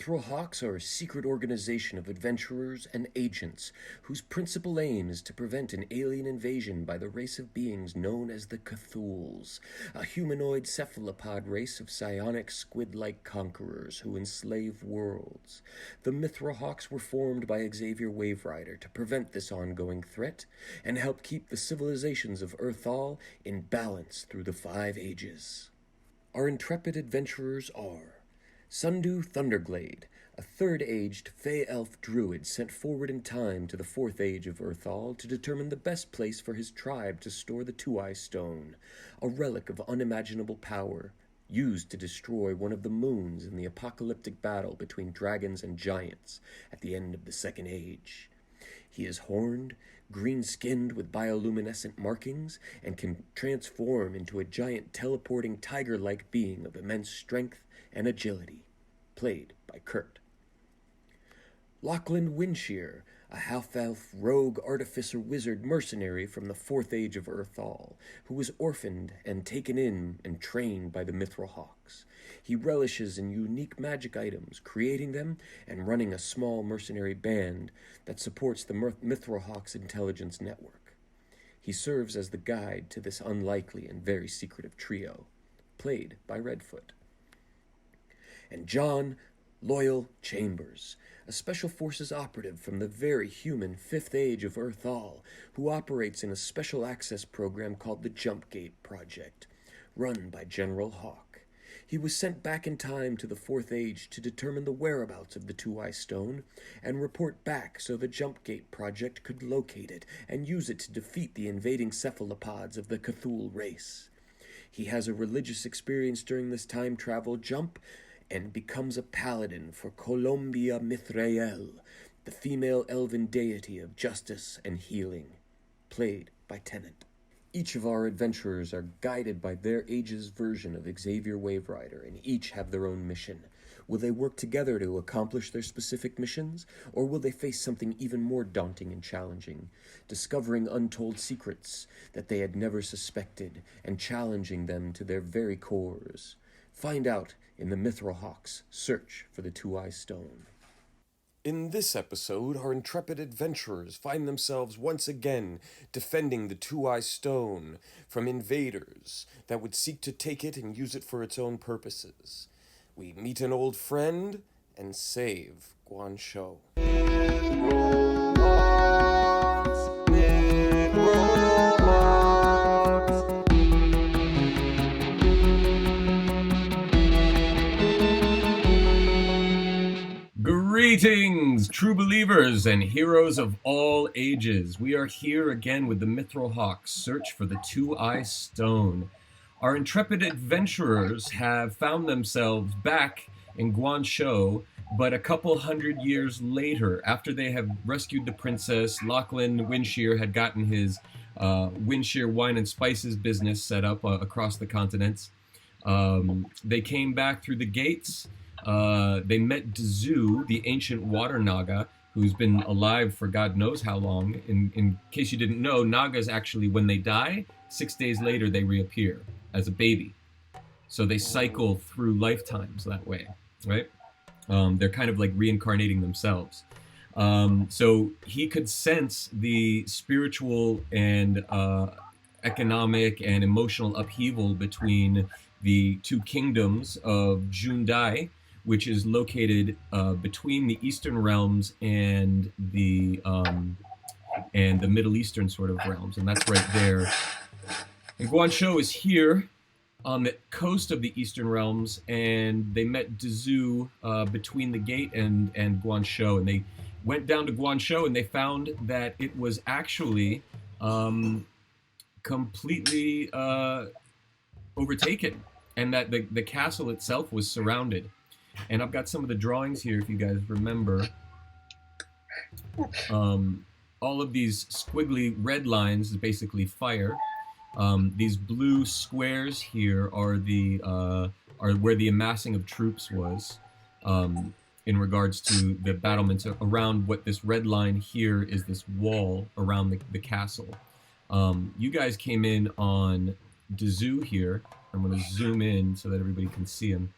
MITHRILHAWKS are a secret organization of adventurers and agents whose principal aim is to prevent an alien invasion by the race of beings known as the Cthulhs, a humanoid cephalopod race of psionic squid-like conquerors who enslave worlds. The MITHRILHAWKS were formed by Xavier Waverider to prevent this ongoing threat and help keep the civilizations of Earthall in balance through the 5 ages. Our intrepid adventurers are Sundew Thunderglade, a third-aged Fey-Elf druid sent forward in time to the 4th age of Earthall to determine the best place for his tribe to store the Two-Eye Stone, a relic of unimaginable power, used to destroy one of the moons in the apocalyptic battle between dragons and giants at the end of the Second Age. He is horned, green-skinned with bioluminescent markings, and can transform into a giant teleporting tiger-like being of immense strength and agility. Played by Kurt. Lachlan Winshear, a half-elf rogue artificer wizard mercenary from the 4th age of Earthall, who was orphaned and taken in and trained by the MITHRILHAWKS. He relishes in unique magic items, creating them and running a small mercenary band that supports the MITHRILHAWKS intelligence network. He serves as the guide to this unlikely and very secretive trio. Played by Redfoot. And John Loyal Chambers, a Special Forces operative from the very human 5th Age of Earthall, who operates in a special access program called the Jumpgate Project, run by General Hawk. He was sent back in time to the 4th Age to determine the whereabouts of the Two-Eye Stone and report back so the Jumpgate Project could locate it and use it to defeat the invading cephalopods of the Cthulhu race. He has a religious experience during this time travel jump and becomes a paladin for Columbia Mithrael, the female elven deity of justice and healing, played by Tennant. Each of our adventurers are guided by their age's version of Xavier Waverider, and each have their own mission. Will they work together to accomplish their specific missions, or will they face something even more daunting and challenging, discovering untold secrets that they had never suspected and challenging them to their very cores? Find out in the MITHRILHAWKS Search for the Two-Eye Stone. In this episode, our intrepid adventurers find themselves once again defending the Two-Eye Stone from invaders that would seek to take it and use it for its own purposes. We meet an old friend and save Guan Shou. Greetings, true believers and heroes of all ages. We are here again with the MITHRILHAWKS Search for the Two-Eye Stone. Our intrepid adventurers have found themselves back in Guan Shou, but a couple hundred years later, after they have rescued the princess. Lachlan Winshear had gotten his Winshear Wine and Spices business set up across the continents. They came back through the gates. They met Dzu, the ancient water Naga, who's been alive for God knows how long. In case you didn't know, Nagas actually, when they die, 6 days later they reappear as a baby. So they cycle through lifetimes that way, right? They're kind of like reincarnating themselves. So he could sense the spiritual and economic and emotional upheaval between the two kingdoms of Jundai, which is located between the Eastern realms and the Middle Eastern sort of realms, and that's right there. And Guan Shou is here on the coast of the Eastern realms, and they met Dzu between the gate and Guan Shou, and they went down to Guan Shou, and they found that it was actually completely overtaken, and that the castle itself was surrounded. And I've got some of the drawings here, if you guys remember. All of these squiggly red lines is basically fire. These blue squares here are where the amassing of troops was, in regards to the battlements around. What this red line here is this wall around the castle. You guys came in on Dzu here. I'm going to zoom in so that everybody can see him.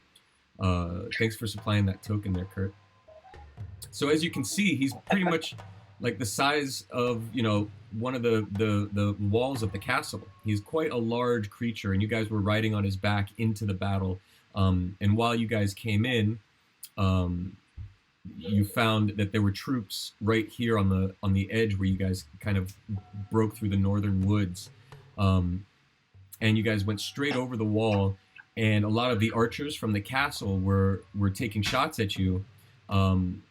Thanks for supplying that token there, Kurt. So as you can see, he's pretty much like the size of, you know, one of the walls of the castle. He's quite a large creature, and you guys were riding on his back into the battle. And while you guys came in, um, you found that there were troops right here on the edge where you guys kind of broke through the northern woods, and you guys went straight over the wall. And a lot of the archers from the castle were taking shots at you. Um,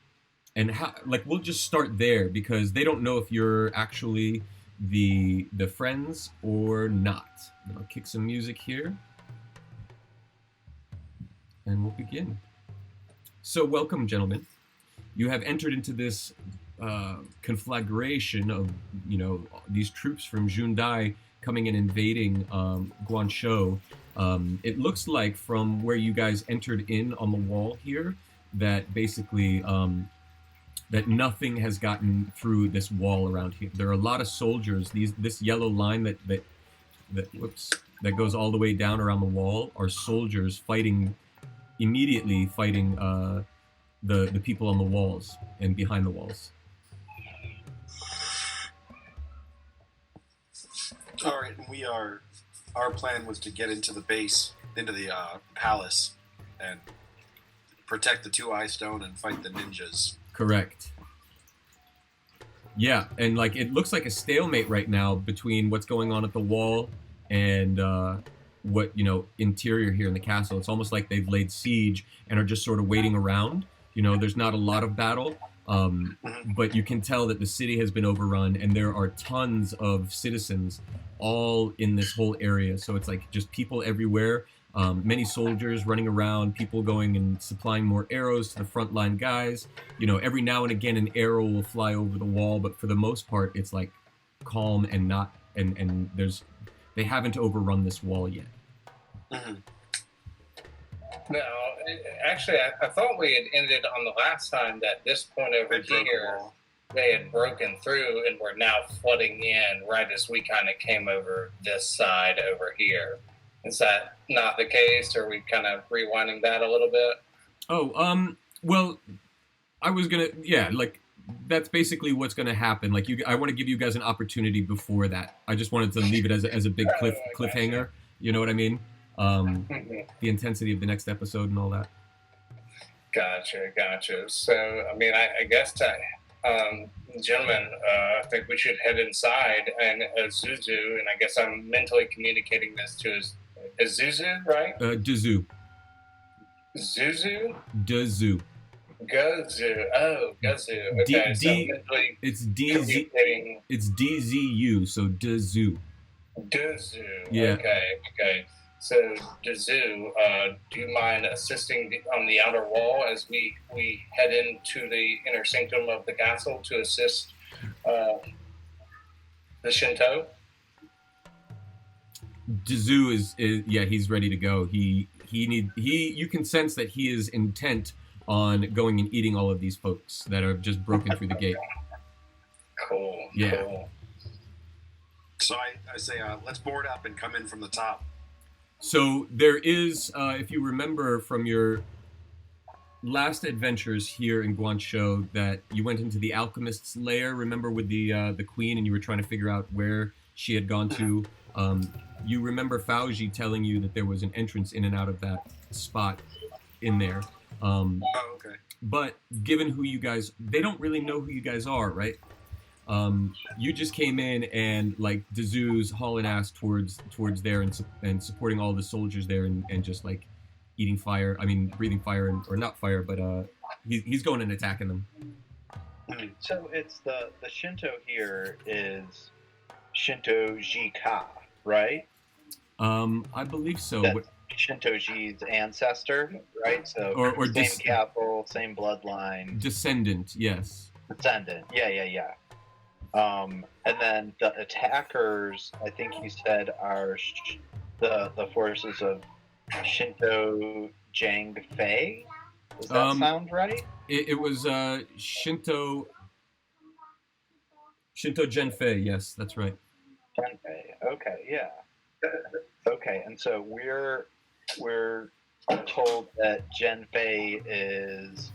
and how, like, we'll just start there because they don't know if you're actually the friends or not. I'll kick some music here, and we'll begin. So, welcome, gentlemen. You have entered into this conflagration of, you know, these troops from Jundai coming and invading Guangzhou. It looks like from where you guys entered in on the wall here that basically that nothing has gotten through this wall around here. There are a lot of soldiers. This yellow line that goes all the way down around the wall are soldiers immediately fighting the people on the walls and behind the walls. All right, and our plan was to get into the base, into the palace, and protect the 2-eye stone and fight the ninjas. Correct. Yeah, and like it looks like a stalemate right now between what's going on at the wall and what, you know, interior here in the castle. It's almost like they've laid siege and are just sort of waiting around. You know, there's not a lot of battle, but you can tell that the city has been overrun, and there are tons of citizens all in this whole area. So it's like just people everywhere. Many soldiers running around, people going and supplying more arrows to the frontline guys. You know, every now and again an arrow will fly over the wall, but for the most part, it's like calm and not, and they haven't overrun this wall yet. Mm-hmm. No, actually, I thought we had ended on the last time that this point over here, they had broken through and were now flooding in right as we kind of came over this side over here. Is that not the case? Or are we kind of rewinding that a little bit? Oh, well, I was gonna, yeah, like that's basically what's gonna happen. Like I want to give you guys an opportunity before that. I just wanted to leave it as a big cliffhanger. You know what I mean? The intensity of the next episode and all that. Gotcha. So, I mean, I guess, gentlemen, I think we should head inside. And Zuzu, and I guess I'm mentally communicating this to Zuzu, right? Dazu. Zuzu? Dazu. Gozu. Oh, Gozu. Okay, so mentally it's DZ. It's DZU, so Dazu. Dazu. Yeah. Okay. So, Dazu, do you mind assisting on the outer wall as we head into the inner sanctum of the castle to assist the Shinto? Dazu is yeah, he's ready to go. You can sense that he is intent on going and eating all of these folks that are just broken through the gate. Cool. Yeah. Cool. So I say, let's board up and come in from the top. So there is, if you remember from your last adventures here in Guangzhou, that you went into the alchemist's lair. Remember with the queen, and you were trying to figure out where she had gone to. You remember Fauji telling you that there was an entrance in and out of that spot in there. Okay. But given who you guys, they don't really know who you guys are, right? You just came in and like Dazu's hauling ass towards there and supporting all the soldiers there and just like breathing fire or not fire, but he's going and attacking them. So it's the Shinto here is Shinto-ji-ka, right? I believe so. That's Shinto-ji's ancestor, right? So or same capital, same bloodline. Descendant, yes. Descendant, yeah. And then the attackers, I think you said, are the forces of Shinto Jang Fei. Does that sound right? It was Shinto Gen Fei. Yes, that's right. Gen Fei. Okay, yeah. Okay, and so we're told that Gen Fei is.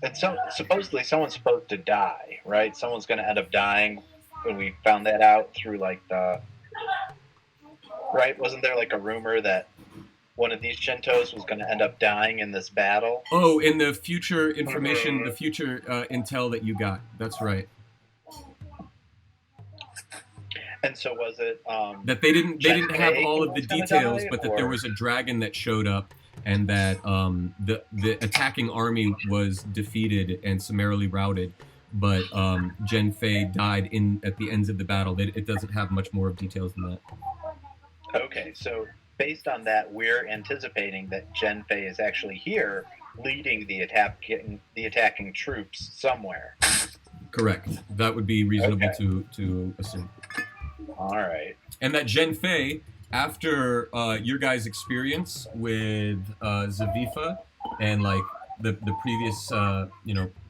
And so supposedly someone's supposed to die, right? Someone's going to end up dying. When we found that out through like the. Right? Wasn't there like a rumor that one of these Shintos was going to end up dying in this battle? Oh, in the future information, the future intel that you got. That's right. And so was it that they didn't have all of the details, die, but that there was a dragon that showed up, and that the attacking army was defeated and summarily routed, but Gen Fei died at the ends of the battle. It doesn't have much more of details than that. Okay, so based on that, we're anticipating that Gen Fei is actually here, leading the attacking troops somewhere. Correct. That would be reasonable to assume. All right. And that Gen Fei, after your guys' experience with Zavifa and like the previous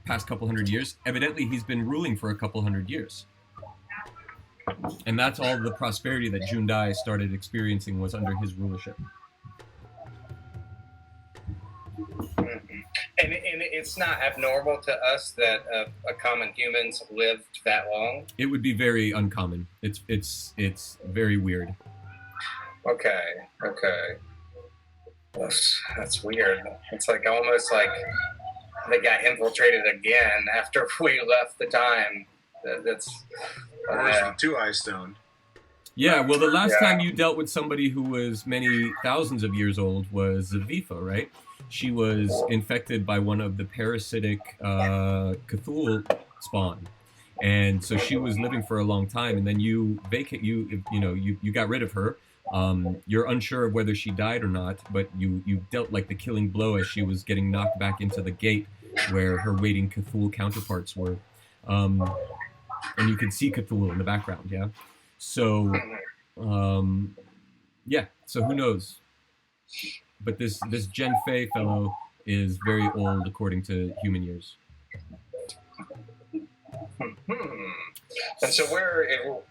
past couple hundred years, evidently he's been ruling for a couple hundred years. And that's all the prosperity that Jundai started experiencing was under his rulership. And it's not abnormal to us that a common humans lived that long. It would be very uncommon. It's very weird. Okay. That's weird. It's like almost like they got infiltrated again after we left the time. That's Two-Eye Stone. Yeah, well, the last time you dealt with somebody who was many thousands of years old was Zavifa, right? She was infected by one of the parasitic Cthulhu spawn, and so she was living for a long time. And then you got rid of her. You're unsure of whether she died or not, but you dealt like the killing blow as she was getting knocked back into the gate where her waiting Cthulhu counterparts were. And you can see Cthulhu in the background, yeah? So, so who knows? But this Gen Fei fellow is very old according to human years. And so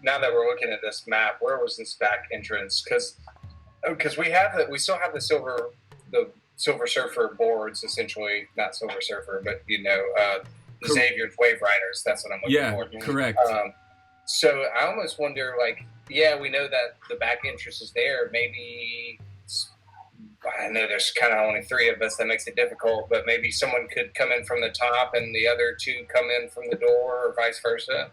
now that we're looking at this map, where was this back entrance? Because we still have the Silver Surfer boards, essentially, not Silver Surfer, but Xavier's Wave Riders. That's what I'm looking for. Correct. So I almost wonder, we know that the back entrance is there. Maybe I know there's kind of only three of us. That makes it difficult. But maybe someone could come in from the top, and the other two come in from the door, or vice versa.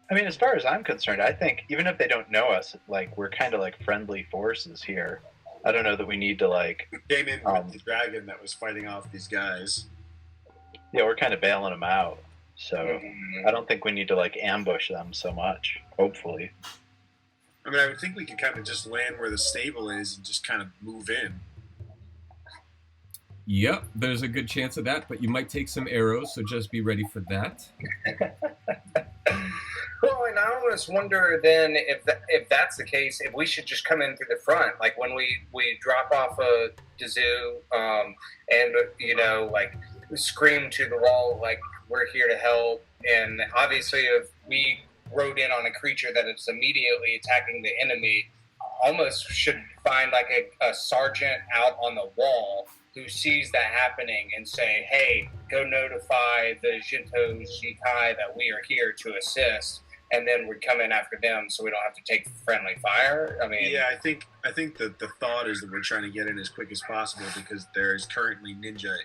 I mean, as far as I'm concerned, I think even if they don't know us, we're kind of like friendly forces here. I don't know that we need to came in with the dragon that was fighting off these guys. Yeah, we're kind of bailing them out. So I don't think we need to ambush them so much, hopefully. I mean, I would think we could kind of just land where the stable is and just kind of move in. Yep, there's a good chance of that, but you might take some arrows, so just be ready for that. Well, and I almost wonder then if that's the case, if we should just come in through the front, like when we drop off a Dazoo, scream to the wall like we're here to help. And obviously, if we rode in on a creature that is immediately attacking the enemy, almost should find a sergeant out on the wall who sees that happening and say, hey, go notify the Shinto Shikai that we are here to assist, and then we come in after them so we don't have to take friendly fire. I mean, yeah, I think that the thought is that we're trying to get in as quick as possible because there is currently ninja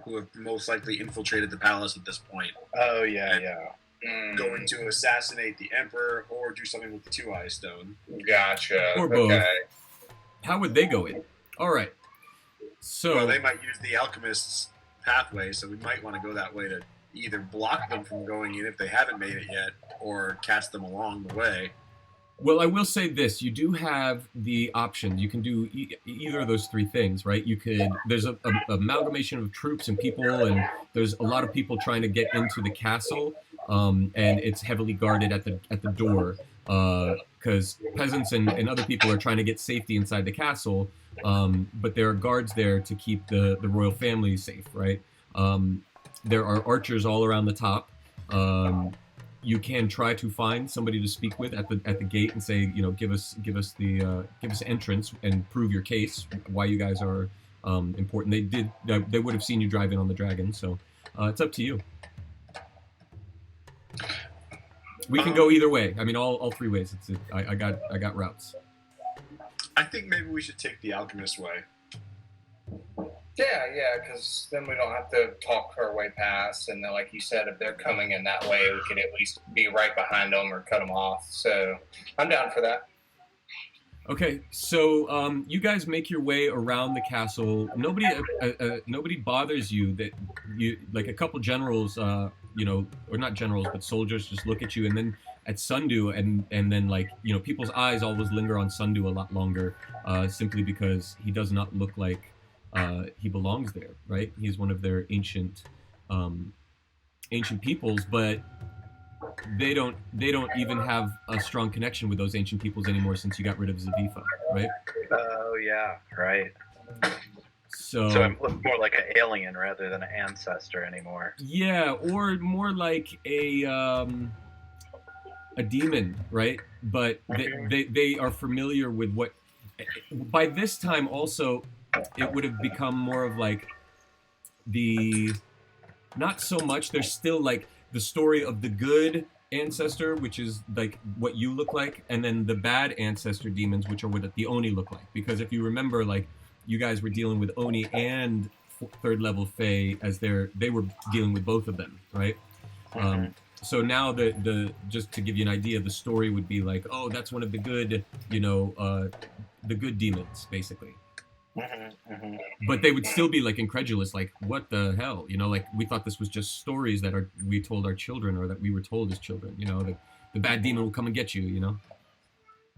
who have most likely infiltrated the palace at this point. Oh, yeah. Going to assassinate the emperor or do something with the Two-Eye Stone. Gotcha. Or both. Okay. How would they go in? All right. So well, they might use the alchemist's pathway, so we might want to go that way to either block them from going in if they haven't made it yet, or catch them along the way. Well, I will say this: you do have the option. You can do either of those three things, right? You could. There's a amalgamation of troops and people, and there's a lot of people trying to get into the castle, and it's heavily guarded at the door because peasants and other people are trying to get safety inside the castle. But there are guards there to keep the royal family safe, right? There are archers all around the top, you can try to find somebody to speak with at the gate and say, give us entrance and prove your case, why you guys are important. They would have seen you drive in on the dragon, so it's up to you. We can go either way. I mean, all three ways. I got routes. I think maybe we should take the alchemist way. Yeah, because then we don't have to talk our way past, and then, like you said, if they're coming in that way, we can at least be right behind them or cut them off. So I'm down for that. Okay, so you guys make your way around the castle. Nobody bothers you. That you like a couple generals, or not generals, but soldiers just look at you, and then at Sundew, and then people's eyes always linger on Sundew a lot longer, simply because he does not look like he belongs there, right? He's one of their ancient peoples, but they don't even have a strong connection with those ancient peoples anymore since you got rid of Zavifa, right? Oh yeah, right. So it looks more like an alien rather than an ancestor anymore. Yeah, or more like a demon, right? But they are familiar with what. By this time, also, it would have become more of like not so much. There's still like the story of the good ancestor, which is like what you look like, and then the bad ancestor demons, which are what the Oni look like. Because if you remember, like, you guys were dealing with Oni and third level Fae as they were dealing with both of them, right? Mm-hmm. So now the just to give you an idea, the story would be like, oh, that's one of the good, the good demons, basically. Mm-hmm, mm-hmm. But they would still be like incredulous, like, what the hell, like we thought this was just stories that we told our children, or that we were told as children, the bad demon will come and get you,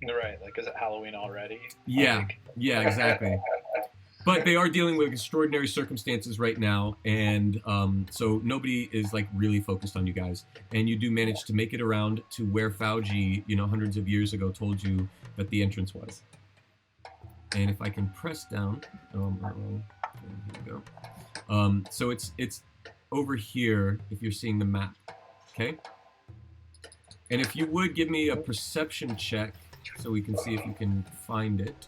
Right, like, is it Halloween already? Yeah, yeah, exactly. But they are dealing with extraordinary circumstances right now, and so nobody is like really focused on you guys. And you do manage to make it around to where Fauji, hundreds of years ago, told you that the entrance was. And if I can press down, here we go. So it's over here if you're seeing the map, okay? And if you would give me a perception check so we can see if you can find it.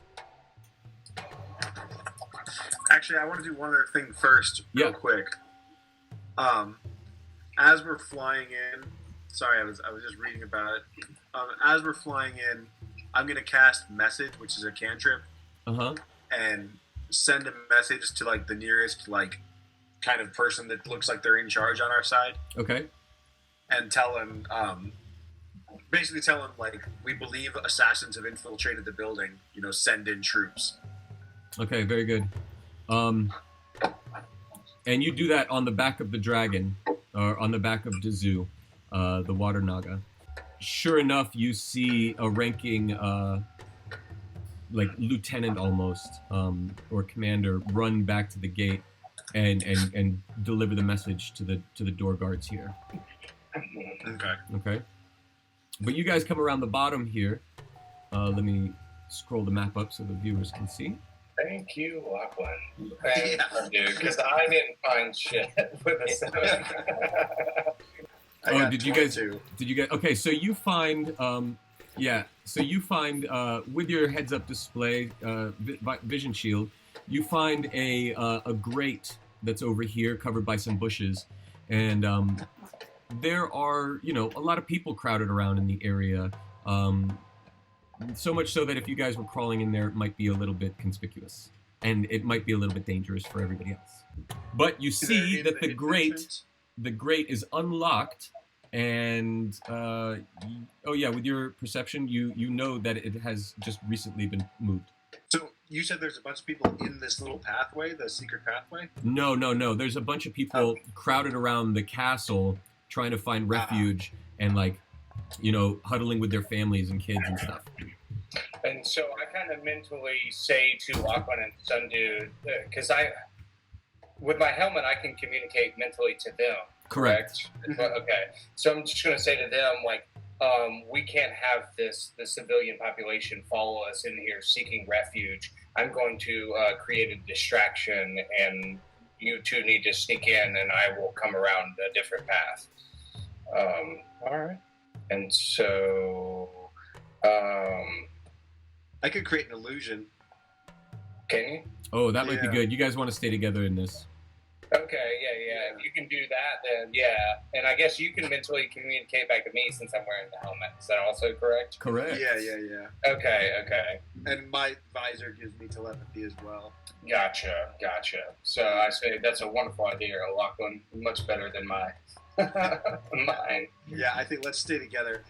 Actually, I want to do one other thing first, real quick. As we're flying in, sorry, I was just reading about it. As we're flying in, I'm gonna cast message, which is a cantrip, and send a message to like the nearest like kind of person that looks like they're in charge on our side. Okay. And tell him, basically tell him like we believe assassins have infiltrated the building. Send in troops. Okay, very good. And you do that on the back of the dragon, or on the back of Dazu, the water naga. Sure enough, you see a ranking, like lieutenant almost, or commander, run back to the gate and deliver the message to the door guards here. Okay. But you guys come around the bottom here. Let me scroll the map up so the viewers can see. Thank you, Lachlan. Thank you, because I didn't find shit with the 7. Oh, did you guys? Okay, so you find, with your heads-up display, vision shield, you find a grate that's over here, covered by some bushes, and there are, a lot of people crowded around in the area. So much so that if you guys were crawling in there, it might be a little bit conspicuous, and it might be a little bit dangerous for everybody else. But you see that the grate is unlocked, and with your perception, you know that it has just recently been moved. So you said there's a bunch of people in this little pathway, the secret pathway? No. There's a bunch of people crowded around the castle trying to find refuge and huddling with their families and kids and stuff. And so I kind of mentally say to Lachlan and Sundew, because with my helmet, I can communicate mentally to them. Correct. Okay. So I'm just going to say to them, we can't have the civilian population follow us in here seeking refuge. I'm going to create a distraction, and you two need to sneak in, and I will come around a different path. All right. And so, I could create an illusion. can you? Oh, that might be Yeah. good. You guys want to stay together in this? Okay, yeah. If you can do that, then yeah. And I guess you can mentally communicate back to me since I'm wearing the helmet. Is that also correct? Correct. Yeah. Okay. And my visor gives me telepathy as well. Gotcha. So I say that's a wonderful idea, Lachlan. Much better than my mine. Yeah, I think let's stay together.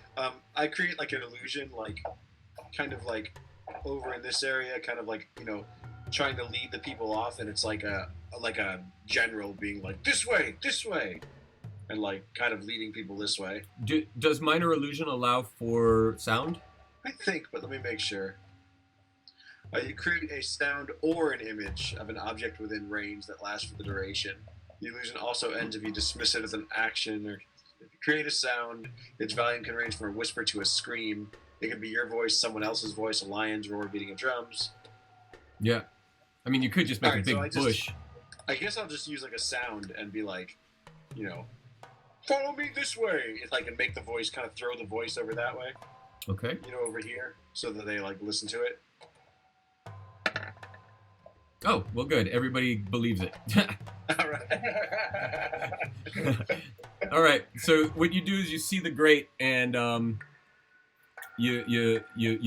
I create like an illusion, like kind of like over in this area, kind of like, you know, trying to lead the people off, and it's like a general being like this way, and like kind of leading people this way. Does minor illusion allow for sound? I think, but let me make sure. You create a sound or an image of an object within range that lasts for the duration. The illusion also ends if you dismiss it as an action, or if you create a sound, its volume can range from a whisper to a scream. It can be your voice, someone else's voice, a lion's roar, beating of drums. Yeah. I mean, you could just make a Alright, big so bush. I guess I'll just use like a sound and be like, you know, follow me this way. If I can make the voice, kind of throw the voice over that way, Okay. you know, over here, so that they like listen to it. Oh, well, good. Everybody believes it. All right. All right. So what you do is you see the grate, and you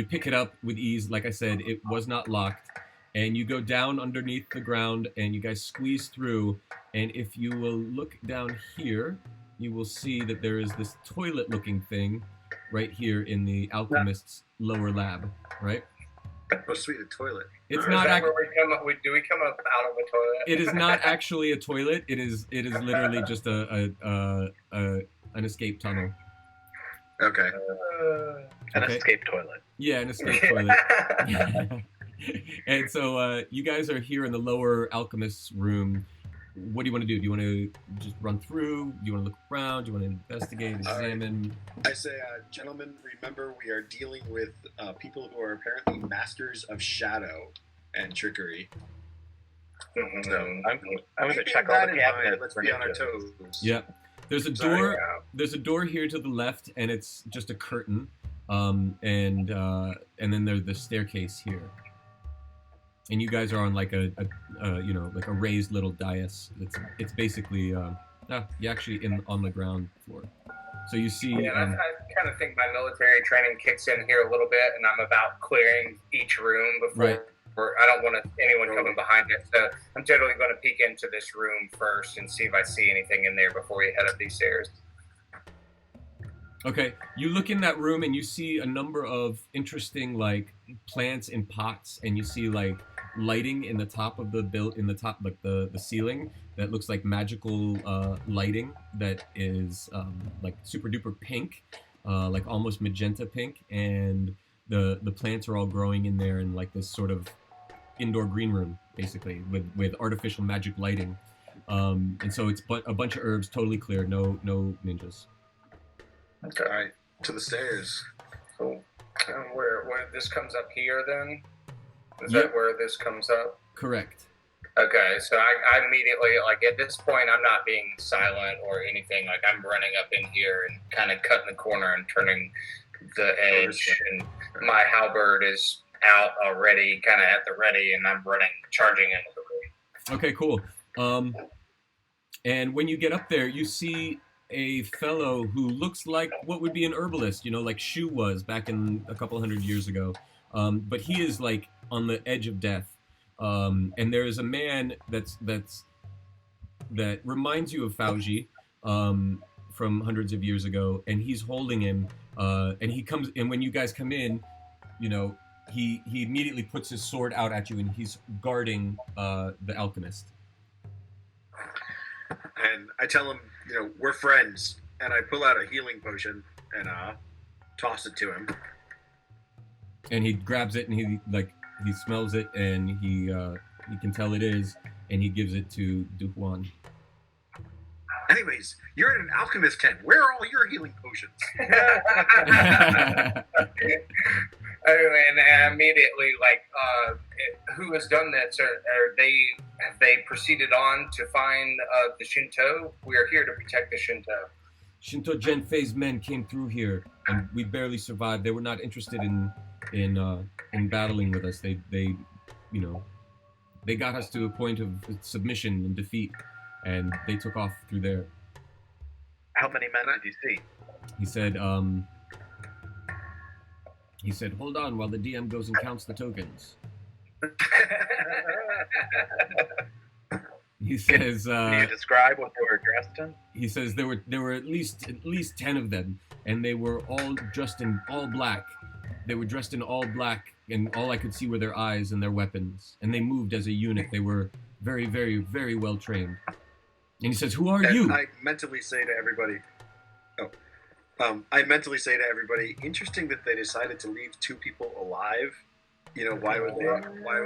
pick it up with ease. Like I said, it was not locked, and you go down underneath the ground, and you guys squeeze through. And if you will look down here, you will see that there is this toilet-looking thing right here in the alchemist's lower lab. Right? Oh, sweet, a toilet. It's Is not. that where do we come up out of a toilet? It is not actually a toilet. It is literally just an escape tunnel. Okay. An Okay. escape toilet. Yeah, an escape toilet. And so you guys are here in the lower alchemist's room. What do you want to do? Do you want to just run through? Do you want to look around? Do you want to investigate, examine? I say, gentlemen, remember we are dealing with people who are apparently masters of shadow and trickery. Mhm. So I'm going to keeping check all that the in mind, cabinets. let's for be on our ninjas. toes. Yeah. There's a Sorry, door. There's a door here to the left, and it's just a curtain. And then there's the staircase here. And you guys are on like a like a raised little dais. It's basically you're actually on the ground floor. So you see. Yeah, I kind of think my military training kicks in here a little bit, and I'm about clearing each room before. Right. I don't want anyone coming behind it, so I'm totally going to peek into this room first and see if I see anything in there before we head up these stairs. Okay, you look in that room and you see a number of interesting like plants in pots, and you see like lighting in the top of the ceiling that looks like magical lighting that is like super duper pink, like almost magenta pink, and the plants are all growing in there in like this sort of indoor green room basically with artificial magic lighting, and so it's a bunch of herbs, totally clear, no ninjas. Okay. All right, to the stairs. Cool. Where this comes up here then? Is Yep. that where this comes up? Correct. Okay, so I immediately, like at this point, I'm not being silent or anything. Like I'm running up in here and kind of cutting the corner and turning the edge, and my halberd is out already, kind of at the ready, and I'm charging into the room. Okay, cool. And when you get up there, you see a fellow who looks like what would be an herbalist, like Shu was back in a couple hundred years ago. But he is like on the edge of death. And there is a man that reminds you of Fauji from hundreds of years ago, and he's holding him. And he comes, and when you guys come in, he immediately puts his sword out at you, and he's guarding the alchemist. And I tell him, we're friends, and I pull out a healing potion and toss it to him. And he grabs it, and he smells it, and he can tell it is, and he gives it to Duhuan. Anyways, you're in an alchemist tent. Where are all your healing potions? And I immediately, who has done that? Have they proceeded on to find the Shinto? We are here to protect the Shinto. Shinto Genfei's men came through here, and we barely survived. They were not interested in battling with us. They they got us to a point of submission and defeat, and they took off through there. How many men did you see? He said, hold on while the DM goes and counts the tokens. He says, can you describe what they were dressed in? He says there were at least 10 of them, and they were all dressed in all black. They were dressed in all black, and all I could see were their eyes and their weapons. And they moved as a unit. They were very, very, very well trained. And he says, who are you? I mentally say to everybody, interesting that they decided to leave 2 people alive. You know, why would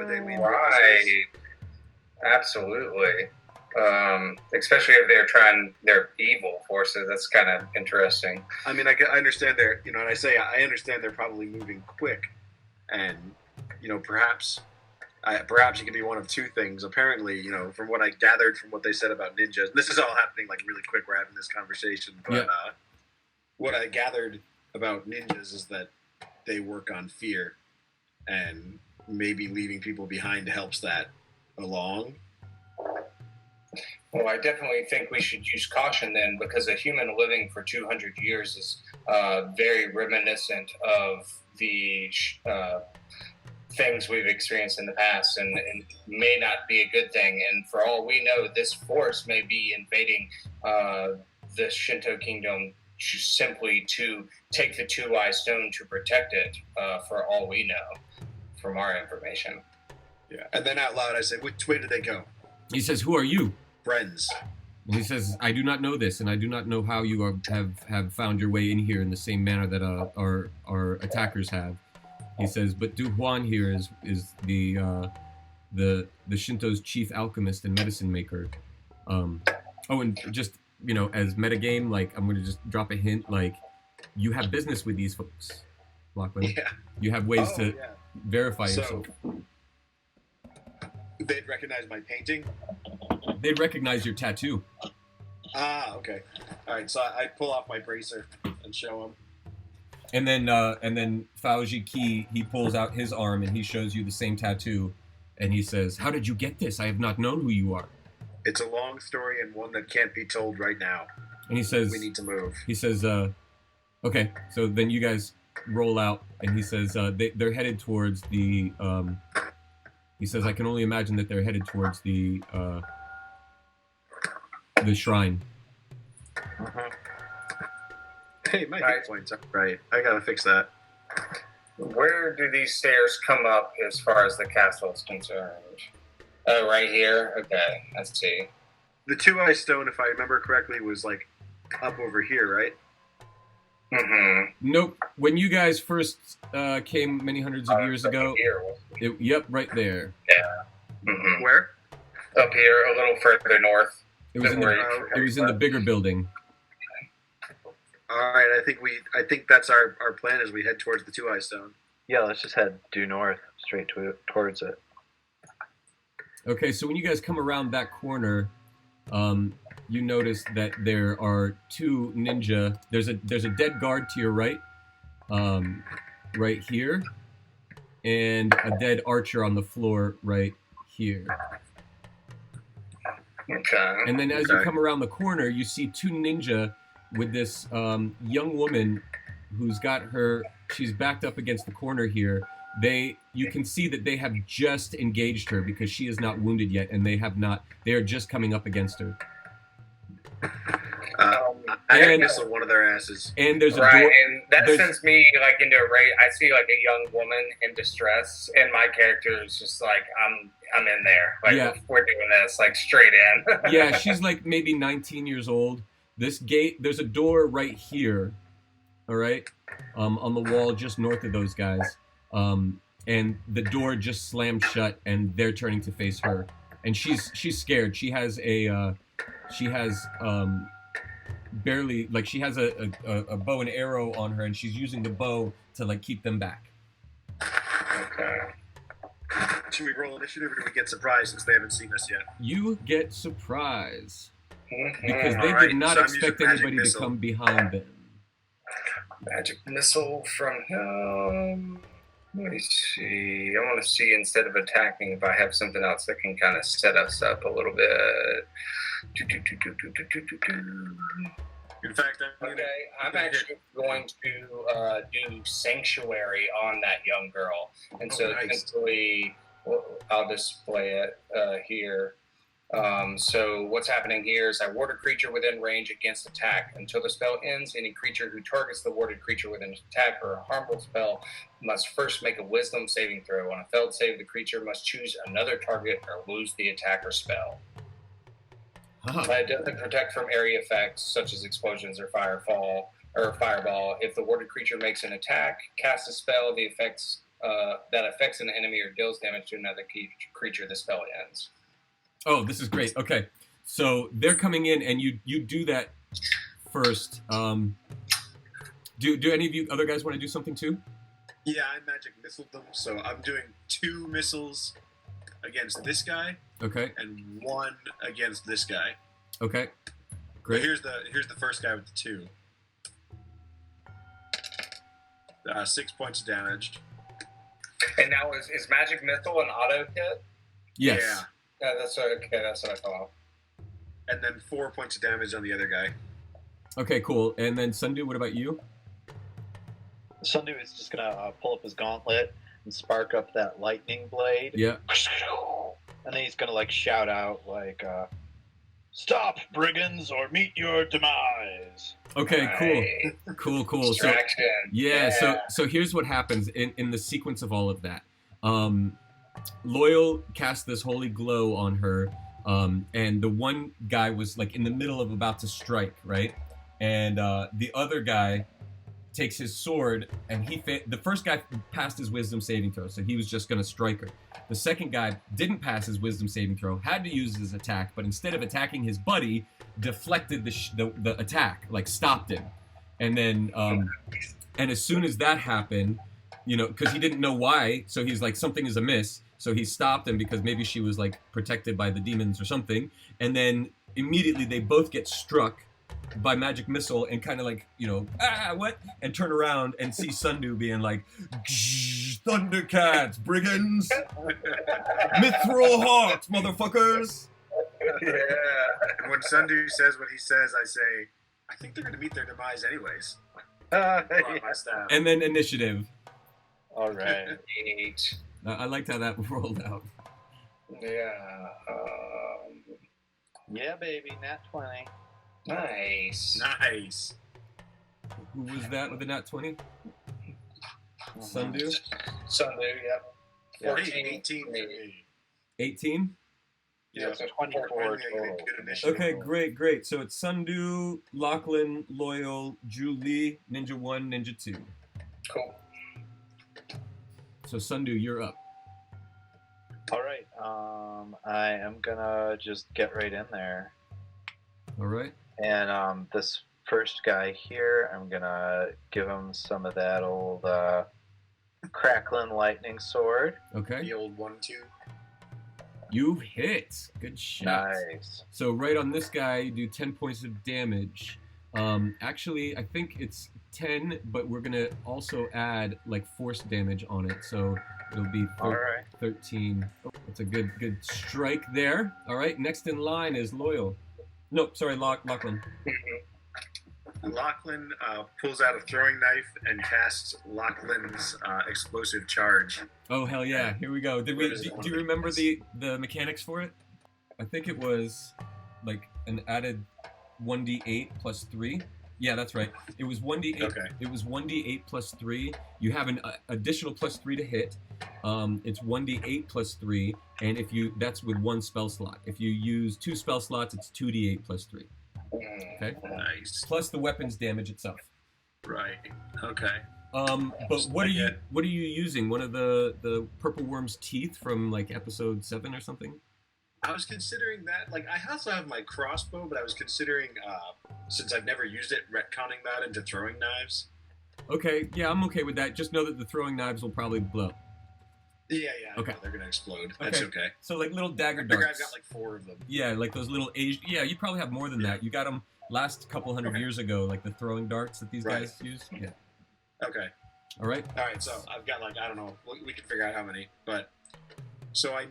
they leave? Right. Absolutely. Especially if they're evil forces. That's kind of interesting. I mean, I understand I understand they're probably moving quick, and perhaps it could be one of 2 things. Apparently, from what I gathered from what they said about ninjas, and this is all happening like really quick. We're having this conversation, but what I gathered about ninjas is that they work on fear, and maybe leaving people behind helps that along. Well, I definitely think we should use caution then, because a human living for 200 years is very reminiscent of the things we've experienced in the past, and may not be a good thing. And for all we know, this force may be invading the Shinto kingdom simply to take the 2-eye stone to protect it, for all we know from our information. Yeah. And then out loud I say, which way did they go? He says, who are you? Friends. And he says, I do not know this, and I do not know how you have found your way in here in the same manner that our attackers have. He says, but Du Huan here is the Shinto's chief alchemist and medicine maker. And just, as metagame, like, I'm going to just drop a hint, like, you have business with these folks, Lachlan. Yeah. You have ways to verify yourself. They'd recognize my painting? They'd recognize your tattoo. Ah, okay. All right, so I pull off my bracer and show him. And then Faoji Ki, he pulls out his arm and he shows you the same tattoo, and he says, how did you get this? I have not known who you are. It's a long story and one that can't be told right now. And he says, we need to move. He says, okay, so then you guys roll out, and he says, they're headed towards the, he says, I can only imagine that they're headed towards the shrine. Uh-huh. Hey, my hit points are right. I gotta fix that. Where do these stairs come up as far as the castle is concerned? Oh, right here? Okay, let's see. The 2-eye stone, if I remember correctly, was like up over here, right? Mm-hmm. Nope. When you guys first came many hundreds of years ago, yep, right there. Yeah. Mm-hmm. Where? Up here, a little further north. It was in the bigger building. All right, I think that's our plan as we head towards the 2-eye stone. Yeah, let's just head due north, straight towards it. Okay, so when you guys come around that corner, you notice that there are 2 ninja. There's a dead guard to your right, right here, and a dead archer on the floor right here. Okay. And then as you come around the corner, you see 2 ninja with this young woman who's got she's backed up against the corner here. You can see that they have just engaged her because she is not wounded yet, and they are just coming up against her. I missed one of their asses. And there's a door. And that sends me like into a rage. I see like a young woman in distress, and my character is just like, I'm in there. Like we're doing this like straight in. Yeah, she's like maybe 19 years old. This gate, there's a door right here. All right, on the wall just north of those guys. And the door just slammed shut, and they're turning to face her, and she's scared. She has barely, like, she has a bow and arrow on her, and she's using the bow to like keep them back. Okay. Should we roll initiative, or do we get surprised since they haven't seen us yet? You get surprise. because they did not expect anybody to come behind them. Magic missile from him. Let me see. I want to see, instead of attacking, if I have something else that can kind of set us up a little bit. In fact, I'm actually going to do Sanctuary on that young girl. And so essentially, I'll display it here. So what's happening here is I ward a creature within range against attack. Until the spell ends, any creature who targets the warded creature with an attack or a harmful spell must first make a wisdom saving throw. On a failed save, the creature must choose another target or lose the attack or spell. It doesn't protect from area effects such as explosions or fireball. If the warded creature makes an attack, casts a spell, the effects that affects an enemy or deals damage to another creature, the spell ends. Oh, this is great. Okay, so they're coming in, and you do that first. Do any of you other guys want to do something too? Yeah, I magic missiled them, so I'm doing 2 missiles against this guy. Okay. And 1 against this guy. Okay. Great. But here's the first guy with the 2. 6 points of damage. And now is magic missile an auto hit? Yes. Yeah. Yeah, that's okay. That's what I thought. And then 4 points of damage on the other guy. Okay, cool. And then Sundu, what about you? Sundu is just gonna pull up his gauntlet and spark up that lightning blade. Yeah. And then he's gonna like shout out like, "Stop, brigands, or meet your demise." Okay, Right. cool. Distraction. So yeah, so here's what happens in the sequence of all of that. Loyal cast this holy glow on her, and the one guy was like in the middle of about to strike, right? And the other guy takes his sword, and the first guy passed his wisdom saving throw, so he was just going to strike her. The second guy didn't pass his wisdom saving throw, had to use his attack, but instead of attacking his buddy, deflected the attack, like stopped him. And then, and as soon as that happened, because he didn't know why, so he's like, something is amiss. So he stopped him because maybe she was like protected by the demons or something. And then immediately they both get struck by magic missile and kind of like, what? And turn around and see Sundu being like, Thundercats, brigands, MITHRILHAWKS, motherfuckers. Yeah. And when Sundu says what he says, I say, I think they're going to meet their demise anyways. And then initiative. All right. I liked how that rolled out. Yeah. Yeah, baby, nat 20. Nice. Who was that with the nat 20? Sundu? Sundu, yep. 14, 18 for me. 18? Yeah, so 24 total. Okay, great. So it's Sundu, Lachlan, Loyal, Julie, Ninja 1, Ninja 2. Cool. So Sundu, you're up. All right. I am gonna just get right in there. All right. And this first guy here, I'm gonna give him some of that old crackling lightning sword. Okay. The old 1-2. You hit. Good shot. Nice. So right on this guy, you do 10 points of damage. Actually, I think it's 10, but we're gonna also add like force damage on it, so it'll be 13. Oh, that's a good strike there. All right, next in line is Loyal. No, sorry, Lachlan. Lachlan pulls out a throwing knife and casts Lachlan's explosive charge. Oh hell yeah! Here we go. Do you remember the mechanics for it? I think it was like an added 1d8 plus 3. Yeah, that's right. It was 1d8. Okay. It was 1d8 plus 3. You have an additional plus 3 to hit. It's 1d8 plus 3, and that's with 1 spell slot. If you use 2 spell slots, it's 2d8 plus 3. Okay. Nice. Plus the weapon's damage itself. Right. Okay. But what are you using? One of the purple worm's teeth from like episode 7 or something? I was considering that. Like, I also have my crossbow, but I was considering, since I've never used it, retconning that into throwing knives. Okay, yeah, I'm okay with that. Just know that the throwing knives will probably blow. Yeah. Okay. They're gonna explode. That's okay. So like little dagger I figure darts. I've got like 4 of them. Yeah, like those little Asian. Yeah, you probably have more than that. You got them last couple hundred years ago, like the throwing darts that these guys use. Yeah. Okay. All right. So I've got like, I don't know. We can figure out how many, but so I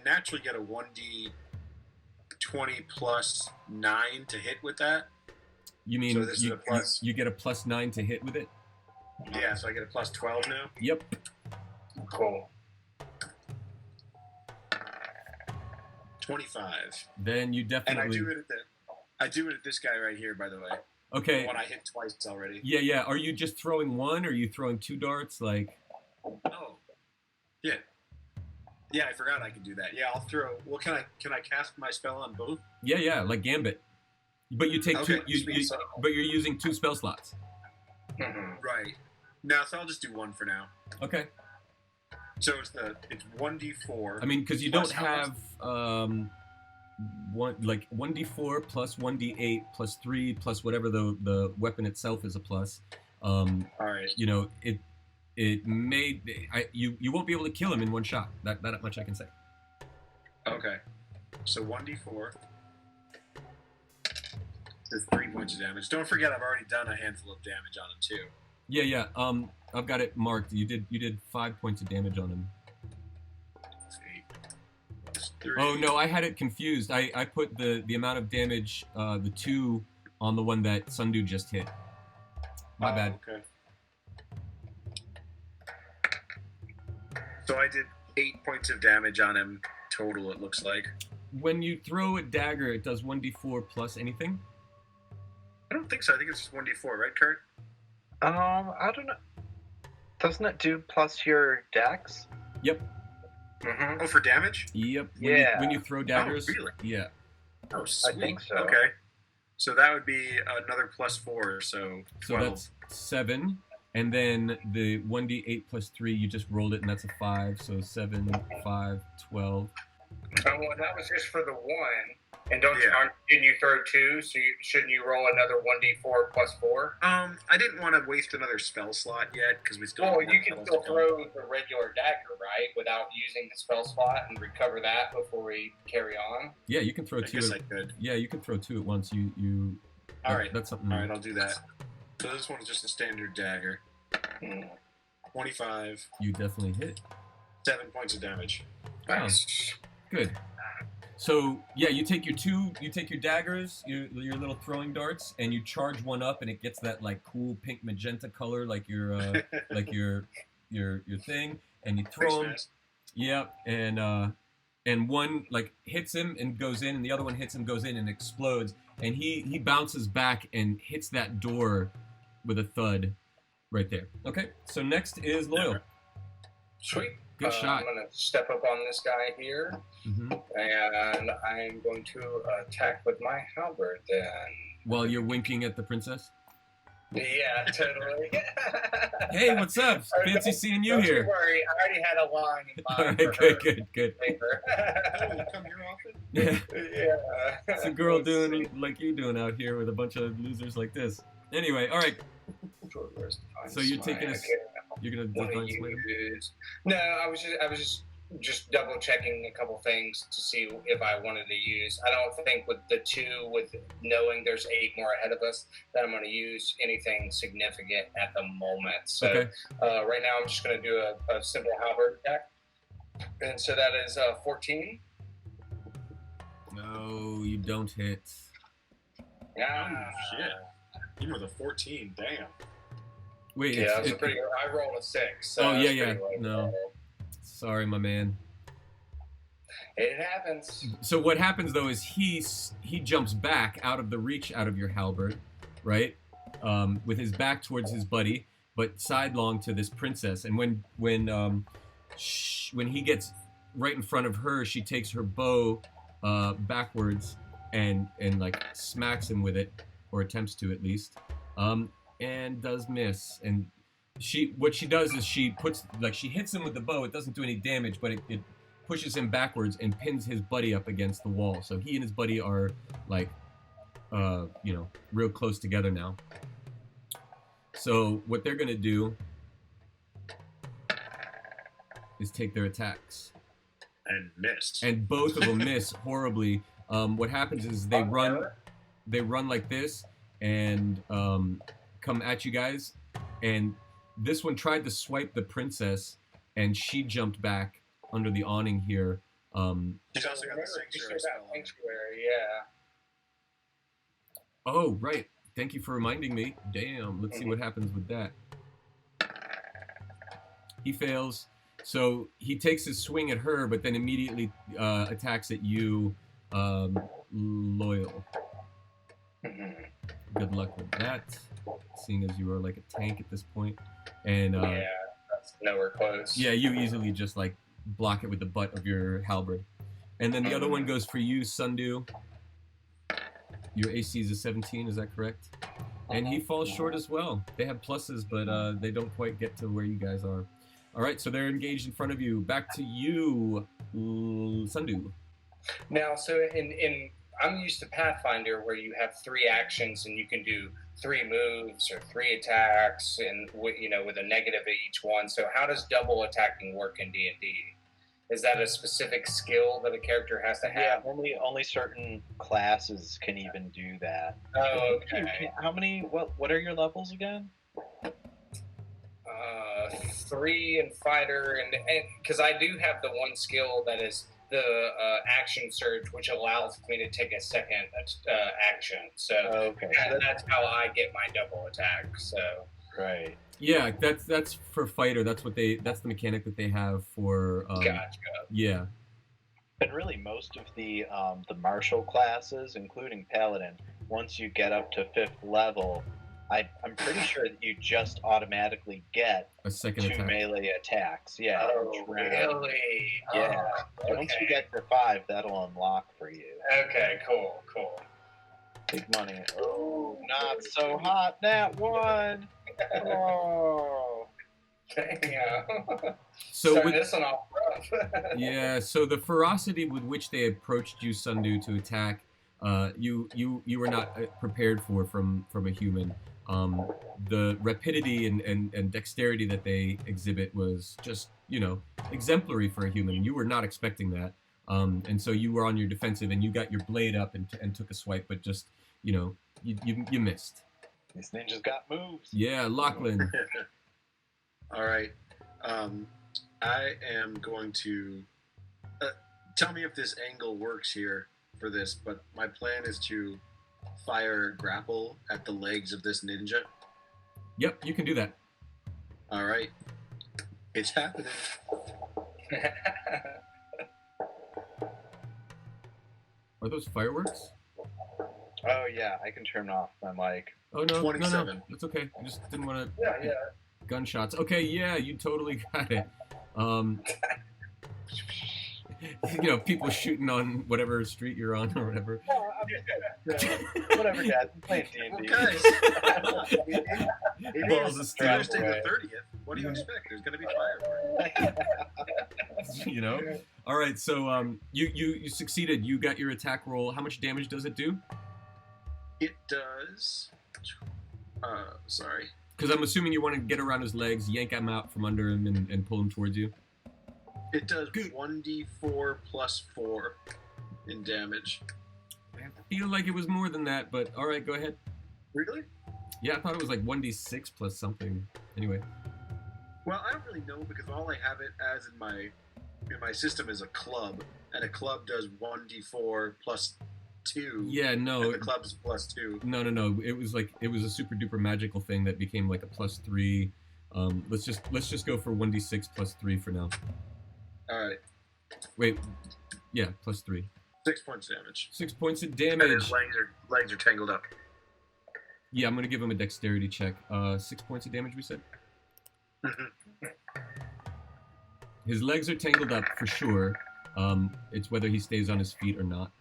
naturally get a 1d20 plus 9 to hit with that. You mean so this is a plus? You get a +9 to hit with it? Yeah, so I get a plus 12 now. Yep. Cool. 25. Then you definitely. And I do it at this guy right here, by the way. Okay. The one I hit twice already. Yeah. Are you just throwing one, or are you throwing 2 darts? Like. Oh. Yeah. Yeah, I forgot I could do that. Yeah, I'll throw. Well, can I cast my spell on both? Yeah, like Gambit. But you take okay, two. But you're using 2 spell slots. Right. No, so I'll just do 1 for now. Okay. So it's 1d4. I mean, because you don't have 1d4 plus 1d8 plus 3 plus whatever the weapon itself is a plus. All right. You know it may you won't be able to kill him in one shot. That much I can say. Okay. So 1d4. There's 3 points of damage. Don't forget, I've already done a handful of damage on him too. Yeah. I've got it marked. You did 5 points of damage on him. 3. Oh no, I had it confused. I put the amount of damage, the 2 on the one that Sundu just hit. My bad. Okay. So I did 8 points of damage on him total, it looks like. When you throw a dagger, it does 1d4 plus anything? I don't think so. I think it's just 1d4, right, Kurt? I don't know. Doesn't it do plus your dex? Yep. Mm-hmm. Oh, for damage? Yep. When you throw daggers. Oh, really? Yeah. Oh, sweet. I think so. Okay. So that would be another plus 4, so 12. So that's 7. And then the 1d8 plus 3, you just rolled it, and that's a 5. So 7, 5, 12. Oh, well, that was just for the 1. And didn't you throw 2? So shouldn't you roll another 1d4 plus 4? I didn't want to waste another spell slot yet because we still. Well, you can still throw the regular dagger, right, without using the spell slot and recover that before we carry on. Yeah, you can throw 2. I could. Yeah, you can throw 2 at once. All right. That's something. All right, I'll do that. So this one is just a standard dagger. 25. You definitely hit. 7 points of damage. Nice. Good. So yeah, you take your daggers, your little throwing darts, and you charge one up, and it gets that like cool pink magenta color, like your thing, and you throw them. Yeah, and one like hits him and goes in, and the other one hits him, goes in, and explodes, and he bounces back and hits that door with a thud, right there. Okay, so next is Loyal. Sweet. Good shot. I'm going to step up on this guy here, and I'm going to attack with my halberd then. While you're winking at the princess? Yeah, totally. Hey, what's up? Fancy seeing you here. Don't worry, I already had a line in mind. All right, good. Oh, you come here often? Yeah. Yeah. It's a girl doing like you're doing out here with a bunch of losers like this. Anyway, all right. So you're taking us. You're gonna define Smite? No, I was just double checking a couple things to see if I wanted to use. I don't think with the 2, with knowing there's 8 more ahead of us, that I'm going to use anything significant at the moment. So right now I'm just going to do a simple halberd attack, and so that is 14. No, you don't hit. Oh shit! Even with a 14, damn. Wait, yeah, I rolled a 6. So yeah. No. Sorry, my man. It happens. So what happens though is he jumps back out of the reach out of your halberd, right? With his back towards his buddy, but sidelong to this princess. And when he gets right in front of her, she takes her bow backwards and like smacks him with it, or attempts to at least. And does miss. And what she does is she hits him with the bow. It doesn't do any damage, but it pushes him backwards and pins his buddy up against the wall. So he and his buddy are like, real close together now. So what they're gonna do is take their attacks. And miss. And both of them miss horribly. What happens is they run like this and come at you guys. And this one tried to swipe the princess, and she jumped back under the awning here. She's also got the sanctuary spell. Yeah. Oh, right. Thank you for reminding me. Damn. Let's see what happens with that. He fails. So he takes his swing at her, but then immediately attacks at you, Loyal. Good luck with that, seeing as you are like a tank at this point. And yeah, that's nowhere close. Yeah, you easily just like block it with the butt of your halberd. And then the other one goes for you, Sundu. Your AC is a 17, is that correct? And he falls short as well. They have pluses, but they don't quite get to where you guys are. All right, so they're engaged in front of you. Back to you, Sundu. Now, so in I'm used to Pathfinder, where you have 3 actions and you can do 3 moves or 3 attacks, and with a negative at each one. So how does double attacking work in D&D? Is that a specific skill that a character has to have? Yeah, only certain classes can even do that. Oh, okay. How many? What are your levels again? 3 in fighter, and because I do have the one skill that is the action surge, which allows me to take a second action. So okay. That's how I get my double attack. So right. Yeah, that's for fighter. That's the mechanic that they have for. Gotcha. Yeah. And really, most of the martial classes, including paladin, once you get up to 5th level, I'm pretty sure that you just automatically get a second 2 attack. melee attacks. Yeah. Oh, really? Yeah. Oh, Once you get to 5, that'll unlock for you. Okay, cool. Big money. Oh, not so hot. That one. Oh. Damn. So with, this one off rough. yeah, so the ferocity with which they approached you, Sundu, to attack, you were not prepared for from a human. The rapidity and dexterity that they exhibit was just, exemplary for a human. You were not expecting that. And so you were on your defensive, and you got your blade up and took a swipe, but just, you missed. These ninjas got moves. Yeah, Lachlan. All right. I am going to tell me if this angle works here for this, but my plan is to fire grapple at the legs of this ninja. Yep, you can do that. All right. It's happening. Are those fireworks? Oh yeah, I can turn off my mic. Oh no, 27. no, that's okay. I just didn't want to. Yeah. Gunshots. Okay, yeah, you totally got it. People shooting on whatever street you're on or whatever. Whatever, guys. I'm playing D&D. Guys, Balls of steel. Thursday the 30th. What do you expect? There's going to be fireworks. All right, so you succeeded. You got your attack roll. How much damage does it do? It does. Sorry. Because I'm assuming you want to get around his legs, yank him out from under him, and pull him towards you. It does 1d4 plus 4 in damage. I feel like it was more than that, but all right, go ahead. Really? Yeah, I thought it was like 1d6 plus something. Anyway. Well, I don't really know because all I have it as in my system is a club, and a club does 1d4 plus 2. Yeah, no. And the club's plus 2. No. It was a super duper magical thing that became like a plus 3. Let's just go for 1d6 plus 3 for now. All right. Wait. Yeah, plus 3. 6 points damage. 6 points of And damage. his legs are tangled up. Yeah, I'm gonna give him a dexterity check. 6 points of damage, we said. His legs are tangled up for sure. It's whether he stays on his feet or not.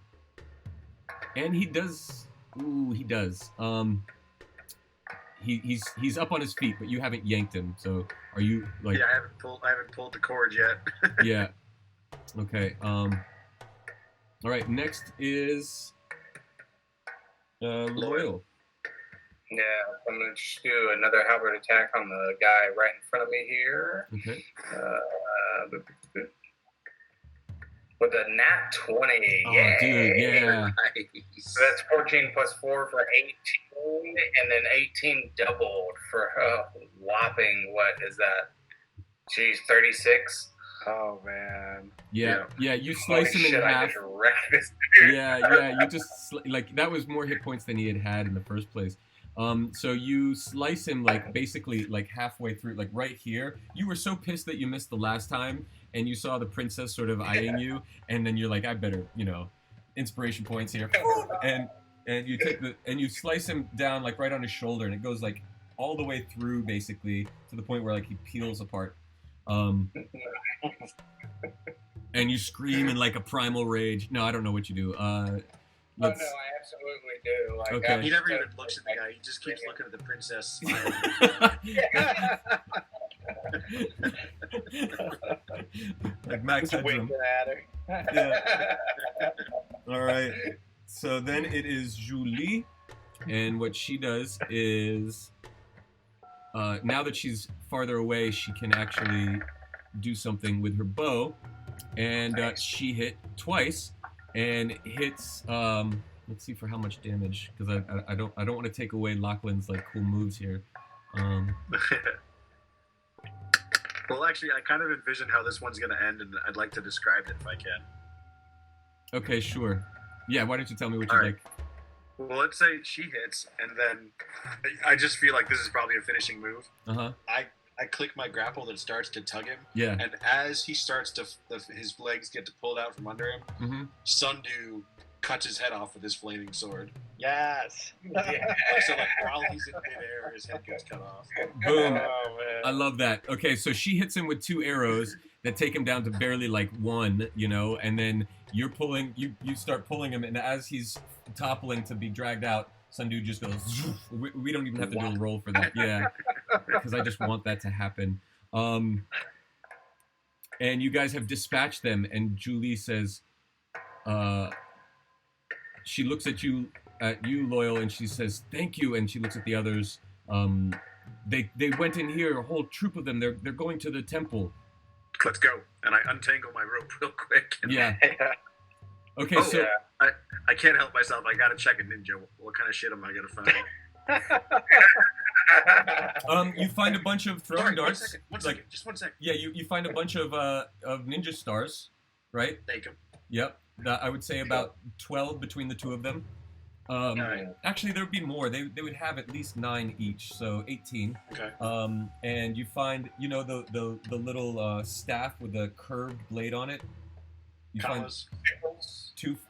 And he does. Ooh, he does. He's up on his feet, but you haven't yanked him. So are you like? Yeah, I haven't pulled the cord yet. Yeah. Okay. All right. Next is Loyal. Yeah, I'm going to just do another halberd attack on the guy right in front of me here. Okay. With a nat 20. Oh, Yay. dude, yeah. Nice. So that's 14 plus 4 for 18, and then 18 doubled for a whopping, what is that? Geez, 36? Oh man. Yeah, you slice him in Holy shit, I half. just wrecked this dude. Yeah, you just like that was more hit points than he had in the first place. So you slice him like basically like halfway through, like right here. You were so pissed that you missed the last time, and you saw the princess sort of eyeing you, and then you're like, I better, inspiration points here, and you take and you slice him down like right on his shoulder, and it goes like all the way through basically to the point where like he peels apart. And you scream in like a primal rage. No, I don't know what you do. Oh no, I absolutely do. Like, Okay. He never even looks at the guy. He just keeps looking at the princess. Smiling. Like Max Headroom. Winking at her. Yeah. All right. So then it is Julie, and what she does is, now that she's farther away, she can actually do something with her bow, and she hit twice, and hits. Let's see for how much damage, because I don't want to take away Lachlan's like cool moves here. Well, actually, I kind of envision how this one's going to end, and I'd like to describe it if I can. Okay, sure. Yeah, why don't you tell me what you All right. like? Well, let's say she hits, and then I just feel like this is probably a finishing move. Uh-huh. I click my grapple that starts to tug him, Yeah. and as he starts to, his legs get pulled out from under him, Mm-hmm. Sundu cuts his head off with his flaming sword. Yes. So like while he's in midair, his head gets cut off. Boom. Oh man. I love that. Okay, so she hits him with 2 arrows that take him down to barely like 1, and then you're pulling, you start pulling him, and as he's toppling to be dragged out, Sundu just goes, we don't even have to do a roll for that. Yeah, because I just want that to happen. And you guys have dispatched them, and Julie says, she looks at you, Loyal, and she says, thank you, and she looks at the others. They went in here, a whole troop of them. They're going to the temple. Let's go. And I untangle my rope real quick. And Yeah. Okay, Oh, so yeah. I can't help myself. I gotta check a ninja. What kind of shit am I gonna find? you find a bunch of throwing Sorry, darts. One second. Just 1 second. Yeah, you find a bunch of ninja stars, right? Take him. Yep. I would say about 12 between the 2 of them. Nine. Actually, there would be more. They would have at least 9 each, so 18. Okay. And you find, the little staff with the curved blade on it. You Commas. find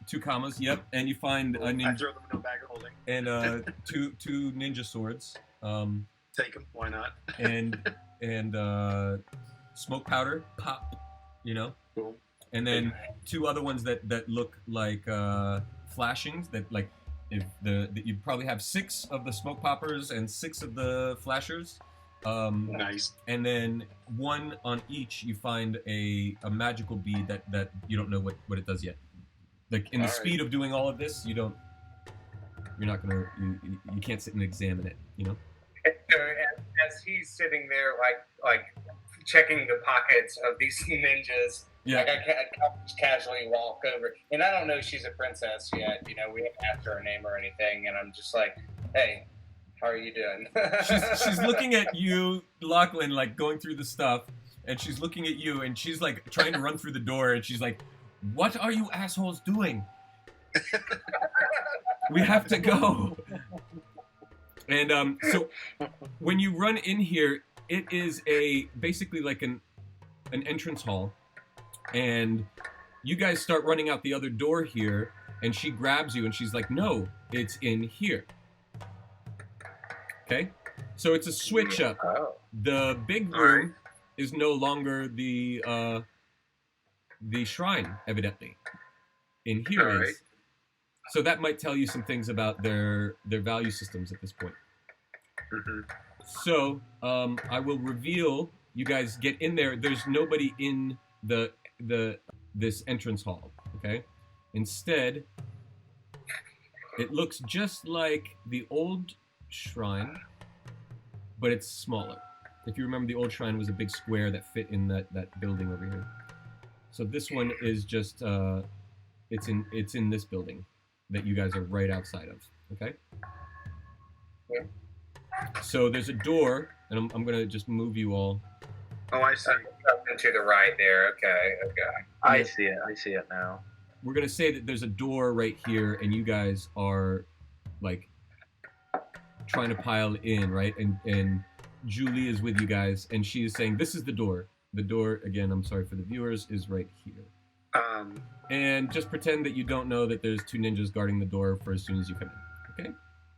two commas. Yep. And you find a I ninja throw them in a bag of holding. and two ninja swords. Take them. Why not? and smoke powder, pop. Boom. And then 2 other ones that look like flashings. That like you probably have 6 of the smoke poppers and 6 of the flashers. Nice. And then 1 on each, you find a magical bead that you don't know what it does yet. Like in the speed of doing all of this, you can't sit and examine it. As he's sitting there, like checking the pockets of these ninjas, Yeah. like I just casually walk over, and I don't know she's a princess yet. We haven't asked her name or anything, and I'm just like, hey, how are you doing? she's looking at you, Lachlan, like going through the stuff, and she's looking at you, and she's like trying to run through the door, and she's like, what are you assholes doing? We have to go. And so when you run in here, it is basically like an entrance hall, and you guys start running out the other door here, and she grabs you, and she's like, no, it's in here. Okay, so it's a switch up. The big room is no longer the shrine, evidently. In here is. So that might tell you some things about their value systems at this point. Mm-hmm. So I will reveal. You guys get in there. There's nobody in this entrance hall. Okay. Instead, it looks just like the old shrine, but it's smaller. If you remember, the old shrine was a big square that fit in that building over here. So this one is just it's in this building that you guys are right outside of. Okay. Yeah. So there's a door, and I'm gonna just move you all. Oh, I see. Something to the right there. Okay. I see it now. We're gonna say that there's a door right here, and you guys are like trying to pile in, right? And Julie is with you guys, and she is saying, "This is the door." The door, again, I'm sorry for the viewers, is right here. And just pretend that you don't know that there's two ninjas guarding the door for as soon as you come in. Okay?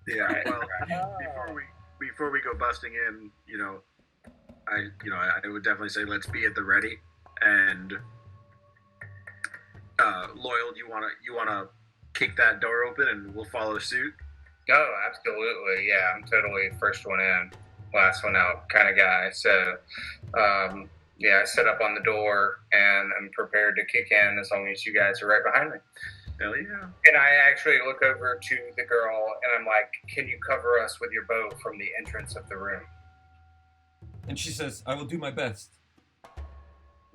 Yeah. Well, before we go busting in, I would definitely say let's be at the ready. And Loyal, you wanna kick that door open, and we'll follow suit. Oh, absolutely. Yeah, I'm totally first one in, last one out kind of guy. So, yeah, I set up on the door, and I'm prepared to kick in as long as you guys are right behind me. Hell yeah. And I actually look over to the girl, and I'm like, can you cover us with your bow from the entrance of the room? And she says, "I will do my best."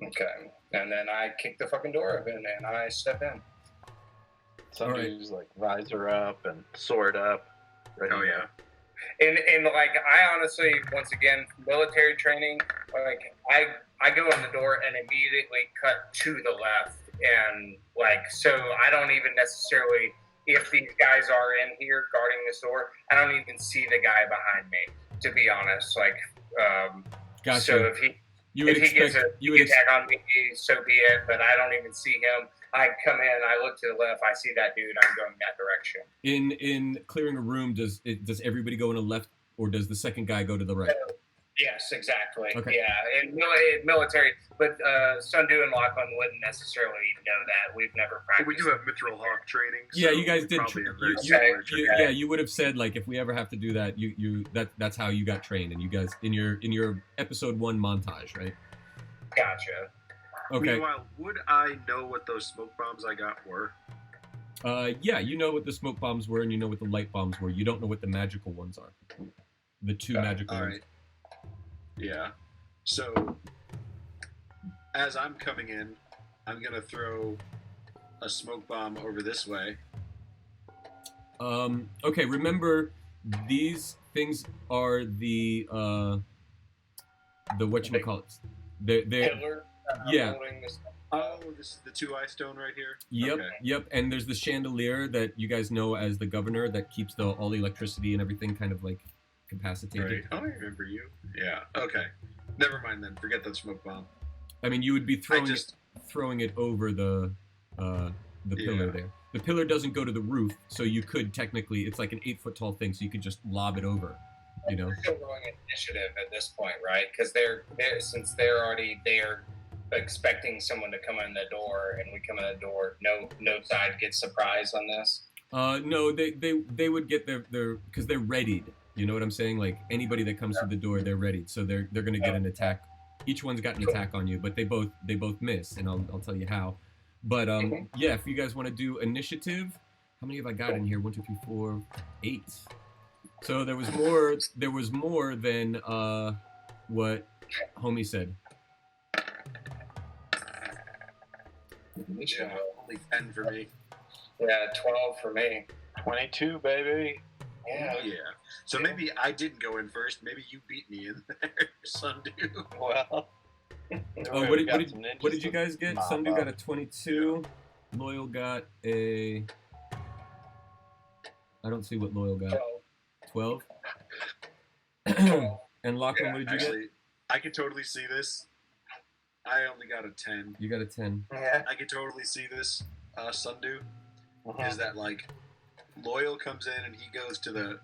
Okay. And then I kick the fucking door open, and I step in. Somebody's like visor up and sword up. Oh yeah. And like, I honestly, once again, military training, like, I go in the door and immediately cut to the left. And like, so I don't even necessarily, if these guys are in here guarding this door, I don't even see the guy behind me, to be honest. Like, Gotcha. So if he gets an attack on me, so be it. But I don't even see him. I come in, I look to the left, I see that dude, I'm going that direction. In clearing a room, does everybody go in the left, or does the second guy go to the right? Yes, exactly. Okay. Yeah, in military, but Sundu and Lachlan wouldn't necessarily know that. We've never practiced. But we do have MITHRILHAWK training. Yeah, you guys did. Yeah, you would have said, like, if we ever have to do that, that's how you got trained, and you guys in your episode 1 montage, right? Gotcha. Okay. Meanwhile, would I know what those smoke bombs I got were? Yeah, you know what the smoke bombs were, and you know what the light bombs were. You don't know what the magical ones are. The two magical ones. Right. Yeah. So, as I'm coming in, I'm gonna throw a smoke bomb over this way. Okay. Remember, these things are the whatchamacallits. They're Hitler, yeah. Oh, this is the 2-eye stone right here? Yep, Okay. yep. And there's the chandelier that you guys know as the governor that keeps all the electricity and everything kind of like capacitated. Right. Oh, I remember you. Yeah. Okay. Never mind then. Forget that smoke bomb. I mean, you would be throwing it over the pillar there. The pillar doesn't go to the roof, so you could technically, it's like an 8-foot tall thing, so you could just lob it over. You know. We're still rolling initiative at this point, right? Because they're they're already there, expecting someone to come in the door, and we come in the door. No side gets surprised on this. No, they would get their because they're readied. You know what I'm saying? Like anybody that comes through the door, they're readied, so they're gonna get an attack. Each one's got an attack on you, but they both miss, and I'll tell you how. But yeah, if you guys want to do initiative, how many have I got in here? 1, 2, 3, 4, 8. So there was more than what homie said. Yeah, only 10 for me. Yeah, 12 for me. 22, baby. Yeah. Yeah. So maybe I didn't go in first. Maybe you beat me in there, Sundu. Well. Oh, what did you guys get? Sundu got a 22. Loyal got a. I don't see what Loyal got. 12. And Lachlan, what did you get? I could totally see this. I only got a 10. You got a 10. Yeah. I could totally see this, Sundu. Is that like Loyal comes in and he goes to the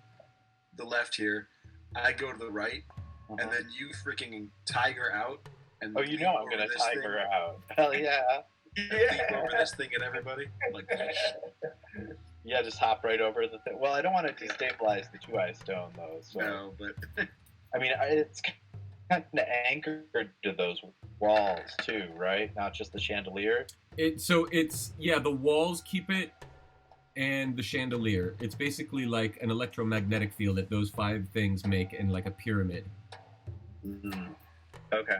left here. I go to the right, and then you freaking tiger out. And I'm gonna tiger out. Hell yeah. Leap over this thing at everybody. Like that. Yeah, just hop right over the thing. Well, I don't want to destabilize the 2-eye stone though. So. No, but I mean, it's kind of anchored to those walls too, right? Not just the chandelier. The walls keep it and the chandelier. It's basically like an electromagnetic field that those 5 things make in like a pyramid. Mm-hmm. Okay.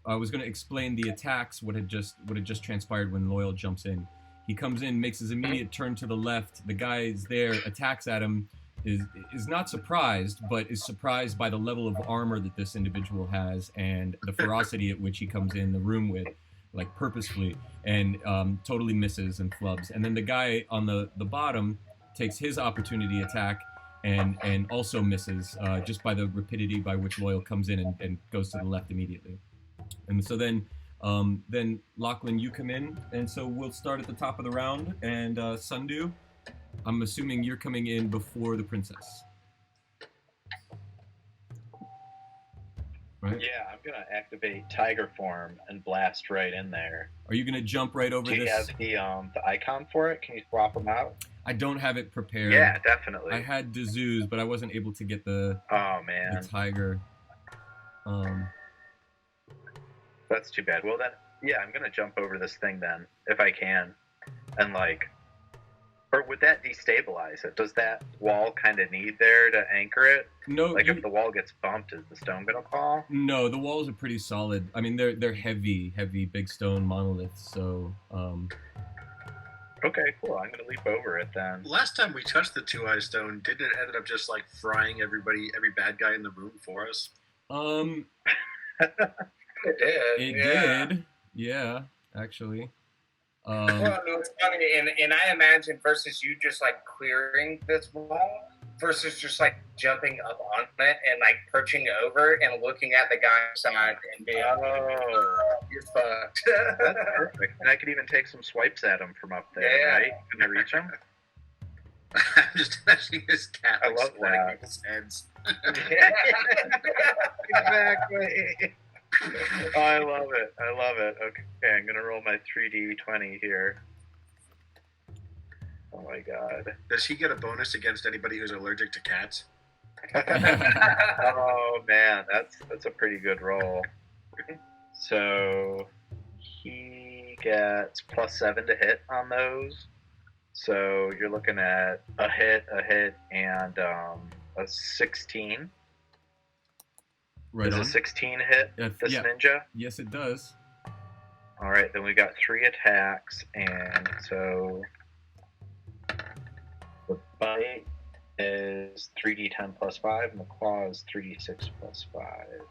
I was going to explain the attacks, what had just transpired when Loyal jumps in. He comes in, makes his immediate turn to the left. The guy is there, attacks at him, is not surprised, but is surprised by the level of armor that this individual has and the ferocity at which he comes in the room with, like purposefully, and totally misses and flubs. And then the guy on the bottom takes his opportunity attack and also misses just by the rapidity by which Loyal comes in and goes to the left immediately. And so then Lachlan, you come in, and so we'll start at the top of the round. And Sundu, I'm assuming you're coming in before the princess, right? Yeah, I'm gonna activate Tiger Form and blast right in there. Are you gonna jump right over this? Do you have the icon for it? Can you swap them out? I don't have it prepared. Yeah, definitely. I had Dazuz, but I wasn't able to get the Tiger. That's too bad. Well, then, yeah, I'm gonna jump over this thing then, if I can, and or would that destabilize it? Does that wall kind of need there to anchor it? No. If the wall gets bumped, is the stone gonna fall? No, the walls are pretty solid. I mean, they're heavy, big stone monoliths. So. Okay, cool. I'm gonna leap over it then. Last time we touched the 2-eye stone, didn't it end up just like frying every bad guy in the room for us? It did. It did. Yeah, actually. Well, no, it's funny, and I imagine versus you just like clearing this wall versus just like jumping up on it and like perching over and looking at the guy's side and being, oh, you're fucked. That's perfect. And I could even take some swipes at him from up there, right? Can I reach him? I'm just imagining his cat like splitting people's heads. Exactly. Oh, I love it. Okay, I'm gonna roll my 3d20 here. Oh my god. Does he get a bonus against anybody who's allergic to cats? Oh man, that's a pretty good roll. So he gets +7 to hit on those. So you're looking at a hit, and a 16. Right. Does a 16 hit this ninja? Yes, it does. All right, then we got 3 attacks, and so the bite is 3d10 plus 5, and the claw is 3d6 plus 5.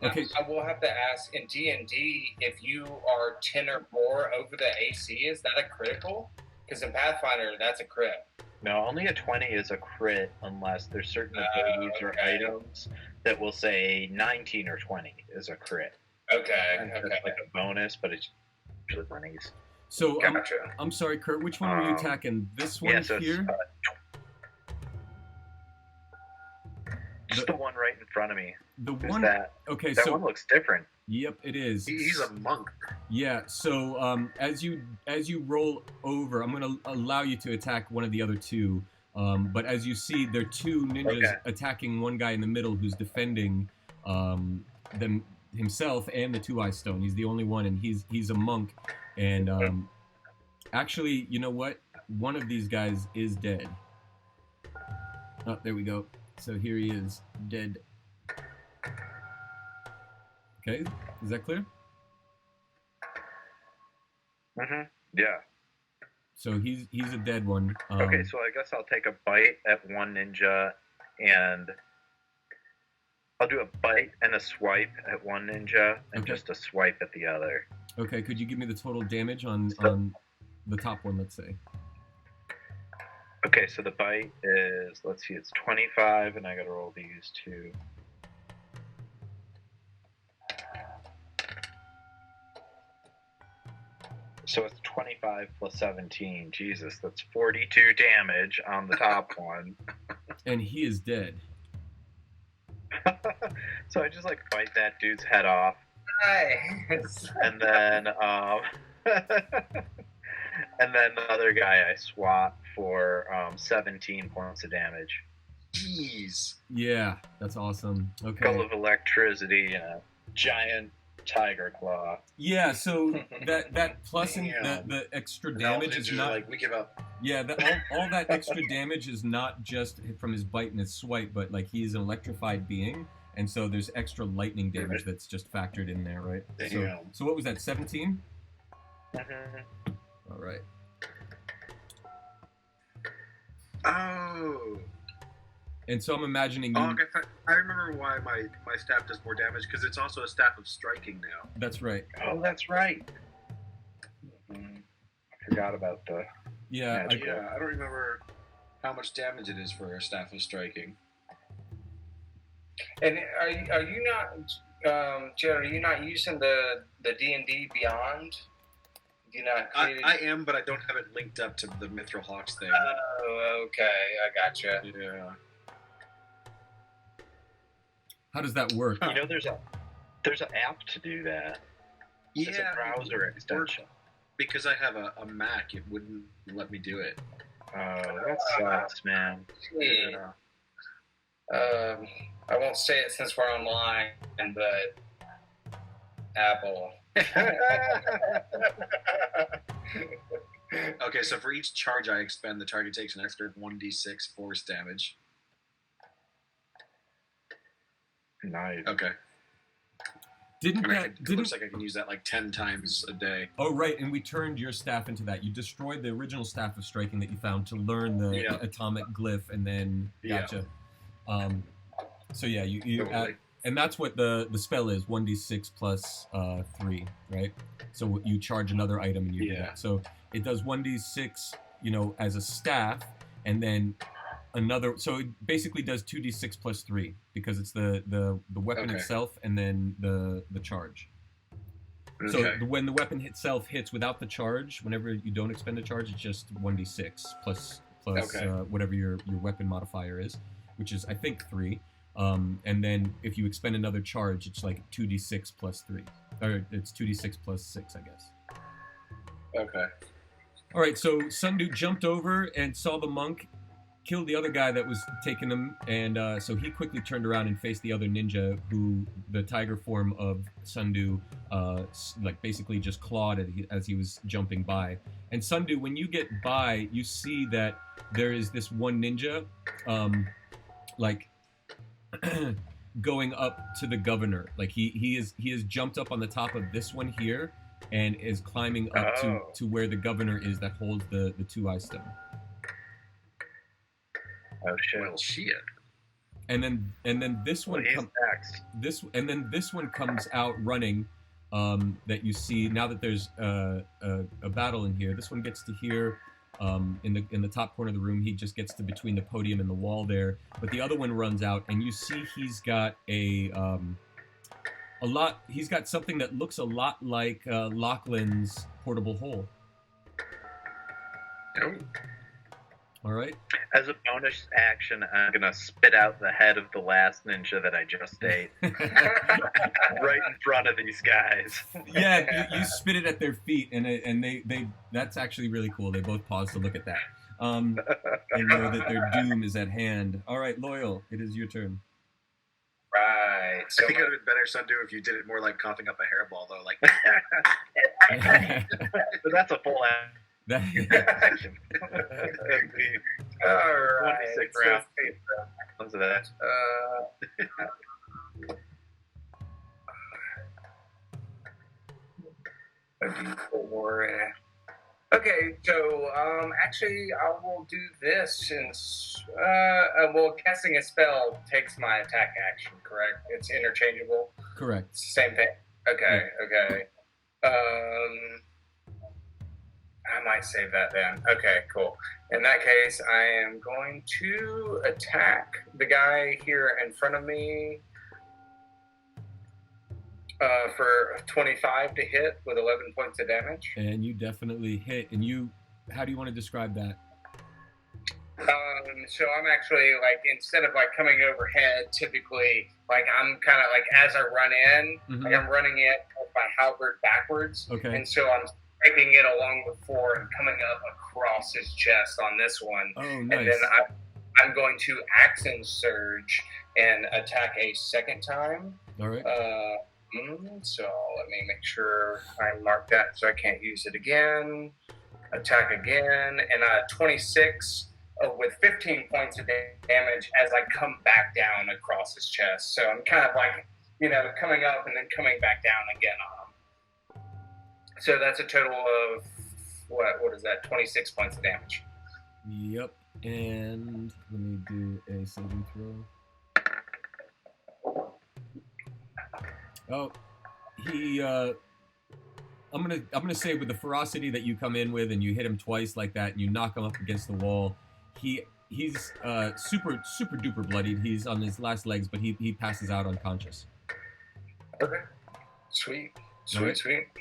Okay. I will have to ask, in D&D, if you are 10 or more over the AC, is that a critical? Because in Pathfinder, that's a crit. No, only a 20 is a crit unless there's certain abilities or items that will say 19 or 20 is a crit. Okay. It's like a bonus, but it's usually 20s. So gotcha. I'm sorry, Kurt. Which one are you attacking? This one here? Just the one right in front of me. The one. Okay, that one looks different. Yep, it is. He's a monk. Yeah. So as you roll over, I'm going to allow you to attack one of the other two. But as you see, there are 2 ninjas attacking one guy in the middle who's defending them himself and the 2-eye stone. He's the only one, and he's a monk. And actually, you know what? One of these guys is dead. Oh, there we go. So here he is, dead. Okay, is that clear? Mm-hmm. Yeah. So he's a dead one. Okay, so I guess I'll take a bite at one ninja, and I'll do a bite and a swipe at one ninja, and just a swipe at the other. Okay, could you give me the total damage on the top one, let's say? Okay, so the bite is, let's see, it's 25, and I gotta roll these 2. So it's 25 plus 17. Jesus, that's 42 damage on the top one. And he is dead. So I just like bite that dude's head off. Nice. And then and then the other guy I swap for 17 points of damage. Jeez. Yeah, that's awesome. Okay. Full of electricity and a giant Tiger Claw. Yeah, so that plus in the extra damage is not like we give up. Yeah, all that extra damage is not just from his bite and his swipe, but like he's an electrified being, and so there's extra lightning damage that's just factored in there, right? So what was that? 17. All right. Oh. And so I'm imagining you... Oh, okay. I remember why my staff does more damage, because it's also a staff of striking now. That's right. Oh, that's right. I forgot about the... Yeah, I don't remember how much damage it is for a staff of striking. And are you not, Jared, are you not using the D&D Beyond? Do you not I am, but I don't have it linked up to the MITHRILHAWKS thing. Oh, okay. I gotcha. Yeah. How does that work? You know, there's an app to do that. Yeah. It's a browser extension. Because I have a Mac, it wouldn't let me do it. Oh, that sucks, man. Yeah. I won't say it since we're online, but Apple. Okay, so for each charge I expend, the target takes an extra 1d6 force damage. Nice. Okay. It looks like I can use that like 10 times a day. Oh, right, and we turned your staff into that. You destroyed the original staff of striking that you found to learn the atomic glyph, and then gotcha. So yeah, you totally. and that's what the spell is, 1d6 plus 3, right? So you charge another item and you do that. So it does 1d6, as a staff, and then another. So it basically does 2d6 plus 3 because it's the weapon itself and then the charge. Okay. So when the weapon itself hits without the charge, whenever you don't expend a charge, it's just 1d6 plus whatever your weapon modifier is, which is I think 3. And then if you expend another charge, it's like 2d6 plus 3. Or it's 2d6 plus 6, I guess. Okay. All right, so Sundu jumped over and saw the monk, killed the other guy that was taking him, and so he quickly turned around and faced the other ninja, who the tiger form of Sundu, basically just clawed as he was jumping by. And Sundu, when you get by, you see that there is this one ninja, going up to the governor. Like he has jumped up on the top of this one here and is climbing up to where the governor is that holds the 2-eye stone. Oh shit! Well, shit. And then this one this one comes out running. That you see now that there's a battle in here. This one gets to here. In the top corner of the room, he just gets to between the podium and the wall there. But the other one runs out, and you see he's got He's got something that looks a lot like Lachlan's portable hole. Oh. All right. As a bonus action, I'm gonna spit out the head of the last ninja that I just ate, right in front of these guys. Yeah, you spit it at their feet, and they that's actually really cool. They both pause to look at that. They know that their doom is at hand. All right, Loyal, it is your turn. Right. So I think it would have been better, Sundu, if you did it more like coughing up a hairball, though. Like. But that's a full action. All right. 26 rounds. Comes to that. Okay, so actually, I will do this since casting a spell takes my attack action. Correct? It's interchangeable. Correct. Same thing. Okay. Yeah. Okay. I might save that then. Okay, cool. In that case, I am going to attack the guy here in front of me for 25 to hit with 11 points of damage. And you definitely hit. And how do you want to describe that? So I'm actually instead of coming overhead, typically I'm kind of as I run in, I'm running it with my halberd backwards. Okay. And so I'm breaking it along the floor and coming up across his chest on this one. Oh, nice. And then I'm going to action surge and attack a second time. All right. So let me make sure I mark that so I can't use it again. Attack again, and 26 with 15 points of damage as I come back down across his chest. So I'm kind of like, coming up and then coming back down again on him. So that's a total of, what is that, 26 points of damage. Yep, and let me do a saving throw. Oh, he, I'm gonna say with the ferocity that you come in with, and you hit him twice like that, and you knock him up against the wall. He's super duper bloodied. He's on his last legs, but he passes out unconscious. Okay, sweet.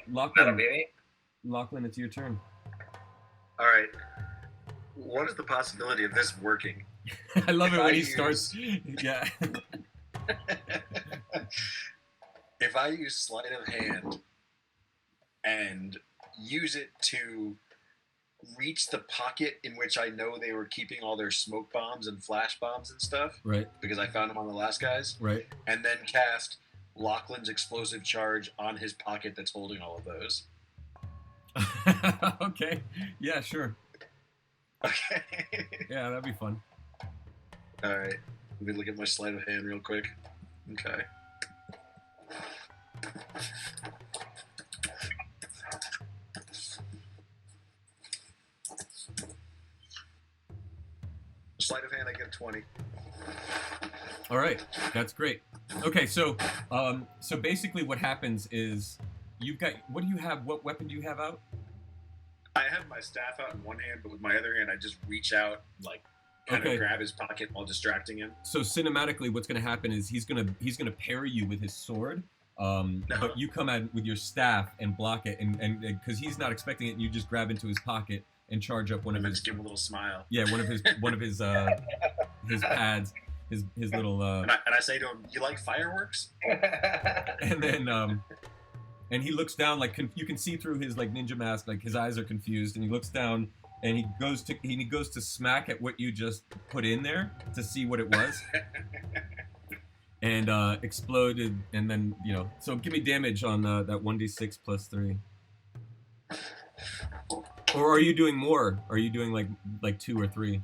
Lachlan, it's your turn. All right. What is the possibility of this working? I love it when he starts. Yeah. If I use sleight of hand and use it to reach the pocket in which I know they were keeping all their smoke bombs and flash bombs and stuff, right? Because I found them on the last guys, right? And then cast Lachlan's explosive charge on his pocket that's holding all of those. Okay. Yeah, sure. Okay. Yeah, that'd be fun. All right. Let me look at my sleight of hand real quick. Okay. Sleight of hand, I get a 20. All right, that's great. Okay, so basically what happens is you've got, what do you have? What weapon do you have out? I have my staff out in one hand, but with my other hand, I just reach out, like, kind of grab his pocket while distracting him. So cinematically, what's going to happen is he's gonna parry you with his sword, but you come out with your staff and block it, and because he's not expecting it, and you just grab into his pocket and charge up one of his. Just give him a little smile. Yeah, one of his his pads, his little. And I say to him, "You like fireworks?" And then and he looks down, like you can see through his like ninja mask, like his eyes are confused, and he looks down and he goes to smack at what you just put in there to see what it was. And exploded, and then so give me damage on that 1d6 plus 3. Or are you doing more? Are you doing like 2 or 3?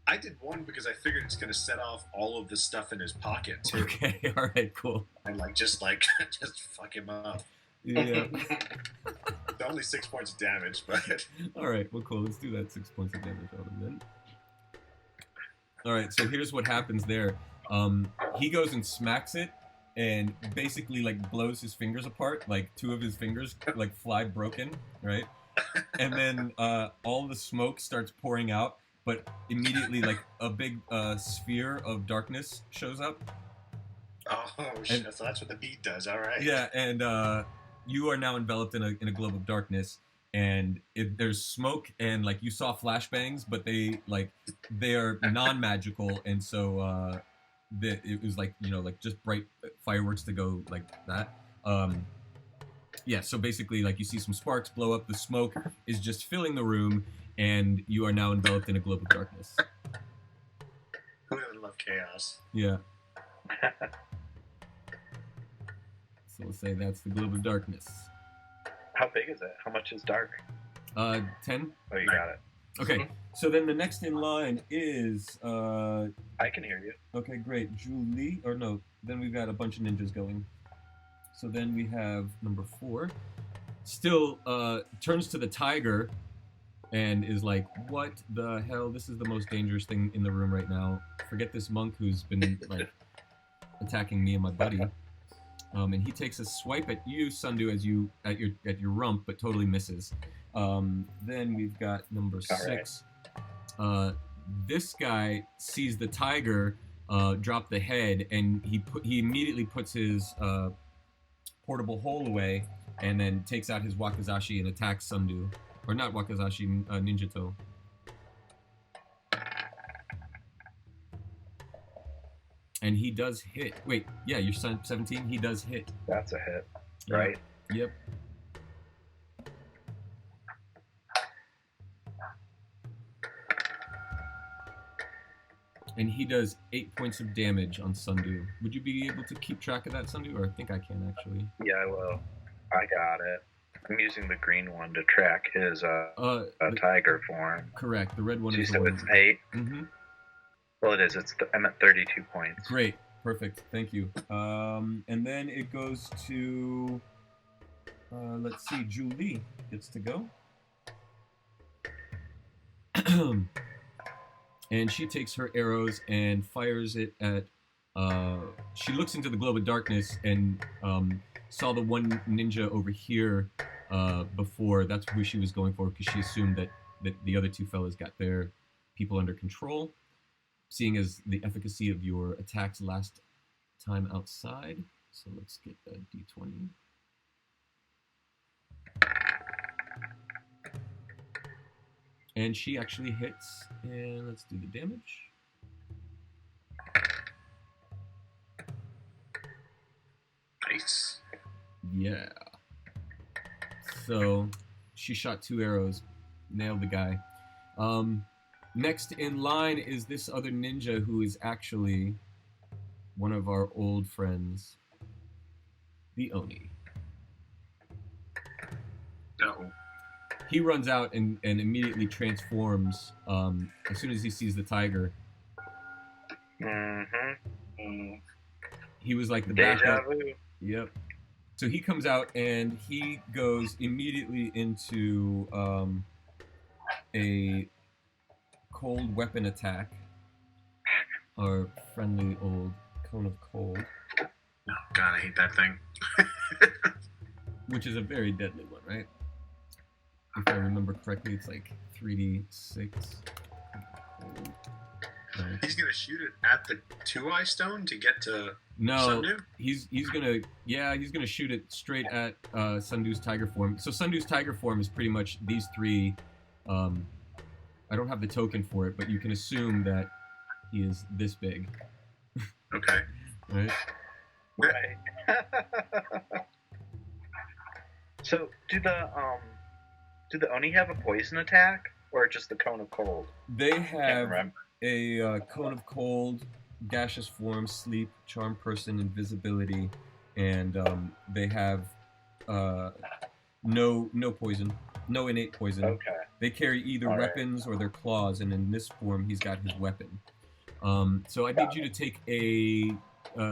I did 1 because I figured it's going to set off all of the stuff in his pocket too. Okay, all right, cool. And just fuck him up. Yeah. It's only 6 points of damage, but. All right, well, cool. Let's do that 6 points of damage on him then. All right, so here's what happens there. He goes and smacks it, and basically like blows his fingers apart. Like 2 of his fingers like fly broken, right? And then all the smoke starts pouring out, but immediately like a big sphere of darkness shows up. Oh shit! So that's what the beat does. All right. Yeah, and you are now enveloped in a globe of darkness, and there's smoke, and like you saw flashbangs, but they are non-magical, and so it was like like just bright fireworks to go like that. Yeah, so basically like you see some sparks blow up, the smoke is just filling the room, and you are now enveloped in a globe of darkness. Who doesn't love chaos? Yeah. So we'll say that's the globe of darkness. How big is it? How much is dark? 10. Oh, you got it. Okay, so then the next in line is... I can hear you. Okay, great. Julie, or no, then we've got a bunch of ninjas going. So then we have number 4. Still turns to the tiger and is like, what the hell? This is the most dangerous thing in the room right now. Forget this monk who's been like attacking me and my buddy. And he takes a swipe at you, Sundu, as you at your rump, but totally misses. Then we've got number 6. Right. This guy sees the tiger drop the head, and he immediately puts his portable hole away, and then takes out his wakizashi and attacks Sundu, or not wakizashi, ninjato. And he does hit. Wait, yeah, you're 17. He does hit. That's a hit, right? Yep. And he does 8 points of damage on Sundew. Would you be able to keep track of that, Sundew? Or I think I can, actually. Yeah, I will. I got it. I'm using the green one to track his tiger form. Correct. The red one is the one. So it's 8? Mm-hmm. Well, it is. I'm at 32 points. Great. Perfect. Thank you. And then it goes to... let's see. Julie gets to go. And she takes her arrows and fires it at... she looks into the globe of darkness and saw the one ninja over here before. That's who she was going for, because she assumed that the other two fellas got their people under control, seeing as the efficacy of your attacks last time outside. So let's get a d20. And she actually hits, and let's do the damage. Nice. Yeah. So she shot 2 arrows, nailed the guy. Next in line is this other ninja who is actually one of our old friends, the Oni. No. He runs out and immediately transforms as soon as he sees the tiger. Mm-hmm. He was like the Deja backup. vu. Yep. So he comes out and he goes immediately into a cold weapon attack. Our friendly old cone of cold. Oh, God, I hate that thing. Which is a very deadly one, right? If I remember correctly, it's like 3d6. Cold. No. He's gonna shoot it at the 2-eye stone to get to Sundew? he's gonna shoot it straight at Sundew's tiger form. So Sundew's tiger form is pretty much these 3. I don't have the token for it, but you can assume that he is this big. Okay. Right? Right. So do the Oni have a poison attack, or just the cone of cold? They have a cone of cold, gaseous form, sleep, charm person, invisibility, and they have no poison, no innate poison. Okay. They carry either weapons or their claws, and in this form, he's got his weapon. So I need you to take a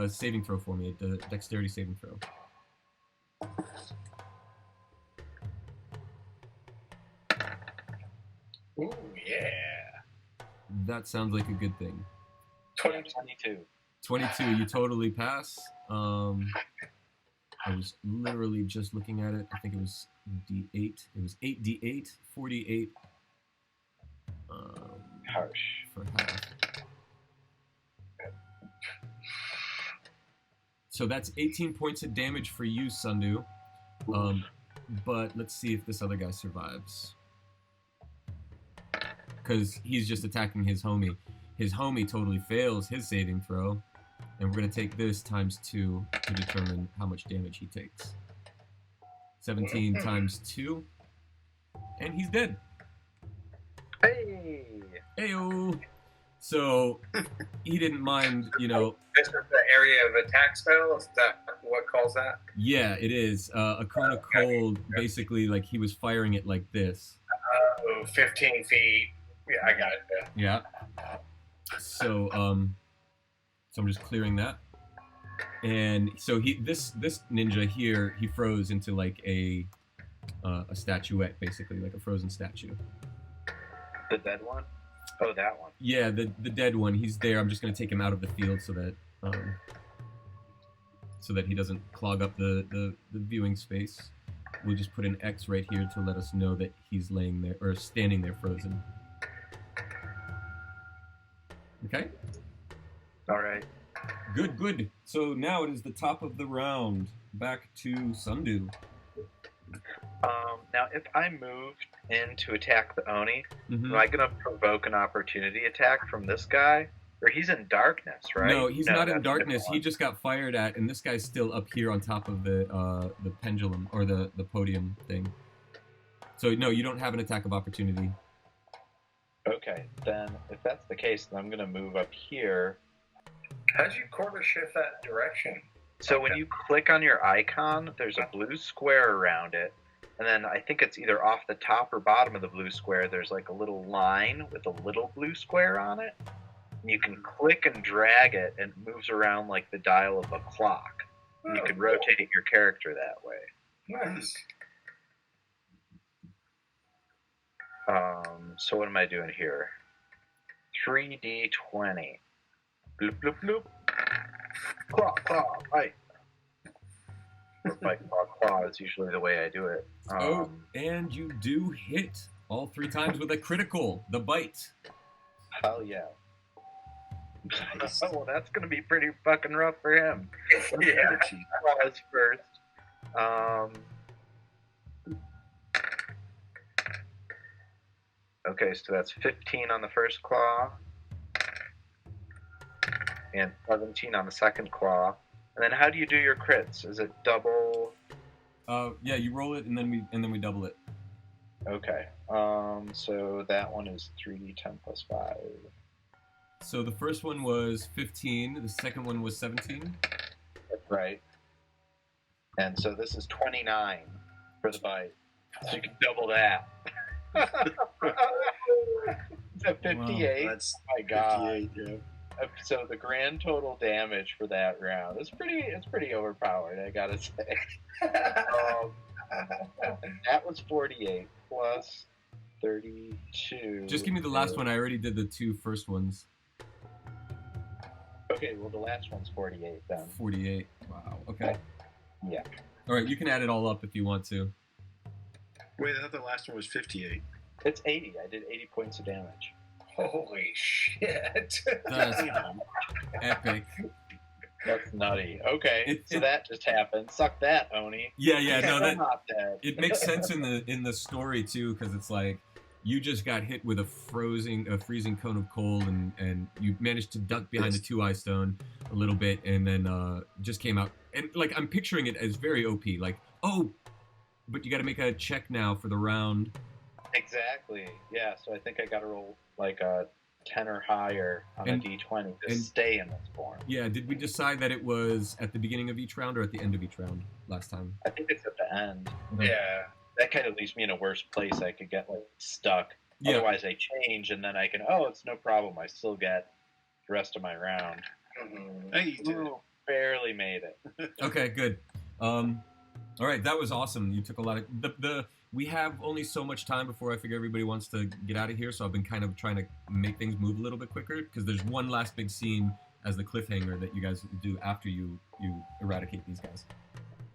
saving throw for me, a dexterity saving throw. Ooh, yeah. That sounds like a good thing. 22. 22, you totally pass. I was literally just looking at it. I think it was D8. It was 8D8, 48. Harsh. For half. So that's 18 points of damage for you, Sundew. But let's see if this other guy survives. Because he's just attacking his homie. His homie totally fails his saving throw. And we're going to take this times 2 to determine how much damage he takes. 17 times 2. And he's dead. Hey! Heyo! So, he didn't mind, This is the area of attack spell? Is that what calls that? Yeah, it is. A cone of cold, basically, like he was firing it like this. 15 feet. Yeah, I got it. Yeah. So I'm just clearing that. And so this ninja here, he froze into like a statuette, basically, like a frozen statue. The dead one? Oh, that one. Yeah, the dead one. He's there. I'm just gonna take him out of the field so that he doesn't clog up the viewing space. We'll just put an X right here to let us know that he's laying there or standing there frozen. Okay? All right. Good. So now it is the top of the round. Back to Sundew. Now, if I moved in to attack the Oni, Mm-hmm. am I going to provoke an opportunity attack from this guy? Or he's in darkness, right? No, he's not in that's a darkness. different He one. just got fired at, and this guy's still up here on top of the pendulum or the podium thing. So no, you don't have an attack of opportunity. Okay, then if that's the case, then I'm going to move up here. How'd you quarter shift that direction? So when you click on your icon, there's a blue square around it. And then I think it's either off the top or bottom of the blue square, there's like a little line with a little blue square on it. And you can click and drag it, and it moves around like the dial of a clock. And you can rotate your character that way. Nice. So what am I doing here? 3D20. Bloop, bloop, bloop. Claw, claw, bite. Or bite, claw, claw is usually the way I do it. And you do hit all 3 times with a critical, the bite. Hell yeah. Well, that's going to be pretty fucking rough for him. Yeah. Claws first. Okay, so that's 15 on the first claw, and 17 on the second claw. And then how do you do your crits? Is it double? Yeah, you roll it and then we double it. Okay. So that one is 3d10 plus 5. So the first one was 15. The second one was 17. That's right. And so this is 29 for the bite. So you can double that. It's a 58. Wow, that's oh my god. 58, yeah. So the grand total damage for that round is pretty overpowered, I gotta say. That was 48 plus 32. Just give me the last one. I already did the 2 first ones. Okay, well the last one's 48 then. 48. Wow. Okay. Yeah. All right, you can add it all up if you want to. Wait, I thought the last one was 58. It's 80. I did 80 points of damage. Holy shit. That's epic. That's nutty. Okay, so that just happened. Suck that, Oni. Yeah, no, I'm not dead. it makes sense in the story too, because it's like you just got hit with a freezing cone of cold, and you managed to duck behind the 2-eye stone a little bit, and then just came out. And like I'm picturing it as very OP. Like, oh, but you got to make a check now for the round. Exactly. Yeah. So I think I got to roll like a 10 or higher on a d20 to stay in this form. Yeah. Did we decide that it was at the beginning of each round or at the end of each round last time? I think it's at the end. Yeah. That kind of leaves me in a worse place. I could get like stuck. Yeah. Otherwise, I change and then I can. Oh, it's no problem. I still get the rest of my round. Mm-hmm. Hey, you did it. Barely made it. Okay. Good. All right, that was awesome. You took a lot of we have only so much time before I figure everybody wants to get out of here, so I've been kind of trying to make things move a little bit quicker because there's one last big scene as the cliffhanger that you guys do after you eradicate these guys.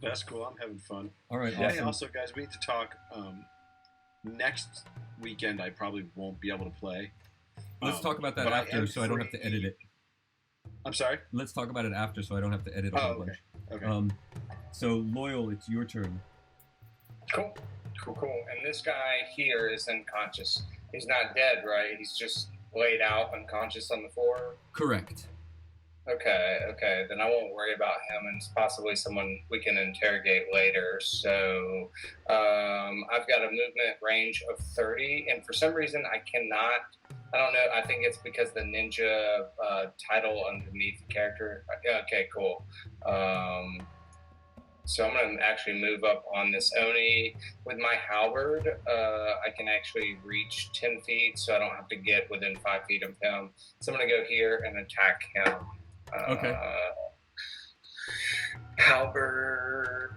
That's cool. I'm having fun. All right. Hey, Awesome. also, guys, we need to talk. Next weekend, I probably won't be able to play. Let's talk about that but after, so I don't have to edit it. I'm sorry? Let's talk about it after, so I don't have to edit a whole bunch. Okay. So Loyal, it's your turn. Cool. And this guy here is unconscious. He's not dead, right? He's just laid out unconscious on the floor? Correct. Okay. Then I won't worry about him, and it's possibly someone we can interrogate later. So I've got a movement range of 30, and for some reason I cannot. I don't know. I think it's because the ninja title underneath the character. Okay, cool. So I'm going to actually move up on this Oni. With my halberd, I can actually reach 10 feet, so I don't have to get within 5 feet of him. So I'm going to go here and attack him. Okay. Halberd.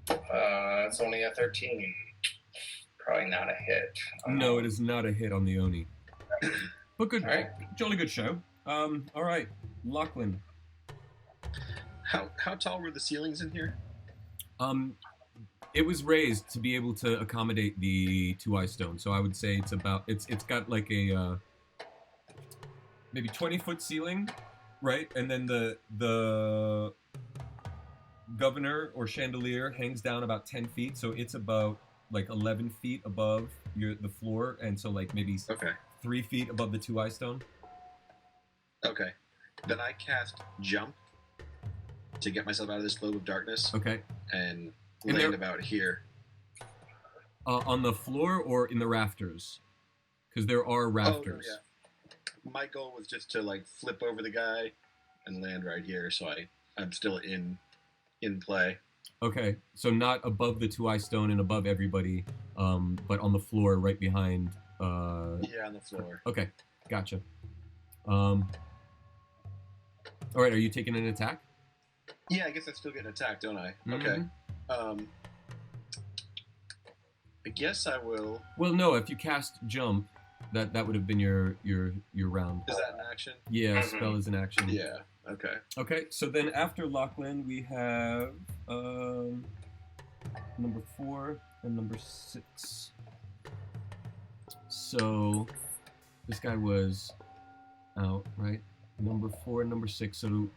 It's only a 13. Probably not a hit. No, it is not a hit on the Oni. But good. All right. Jolly good show. All right. Lachlan. How tall were the ceilings in here? It was raised to be able to accommodate the 2-eye stone. So I would say it's got like a maybe 20-foot ceiling, right? And then the governor or chandelier hangs down about 10 feet. So it's about like 11 feet above the floor, and so like maybe 3 feet above the 2-eye stone. Okay. Then I cast Jump to get myself out of this globe of darkness. Okay. And land about here. On the floor or in the rafters? Because there are rafters. Oh, yeah. My goal was just to like flip over the guy and land right here, so I'm still in play. Okay, so not above the 2-eye stone and above everybody, but on the floor right behind. Yeah, on the floor. Okay, gotcha. All right, are you taking an attack? Yeah, I guess I still get attacked, don't I? Mm-hmm. Okay. I guess I will. Well, no. If you cast jump, that would have been your round. Is that an action? Yeah, spell is an action. Yeah. Okay. Okay. So then after Lachlan, we have number 4 and number 6. So this guy was out, right? Number 4 and number 6. So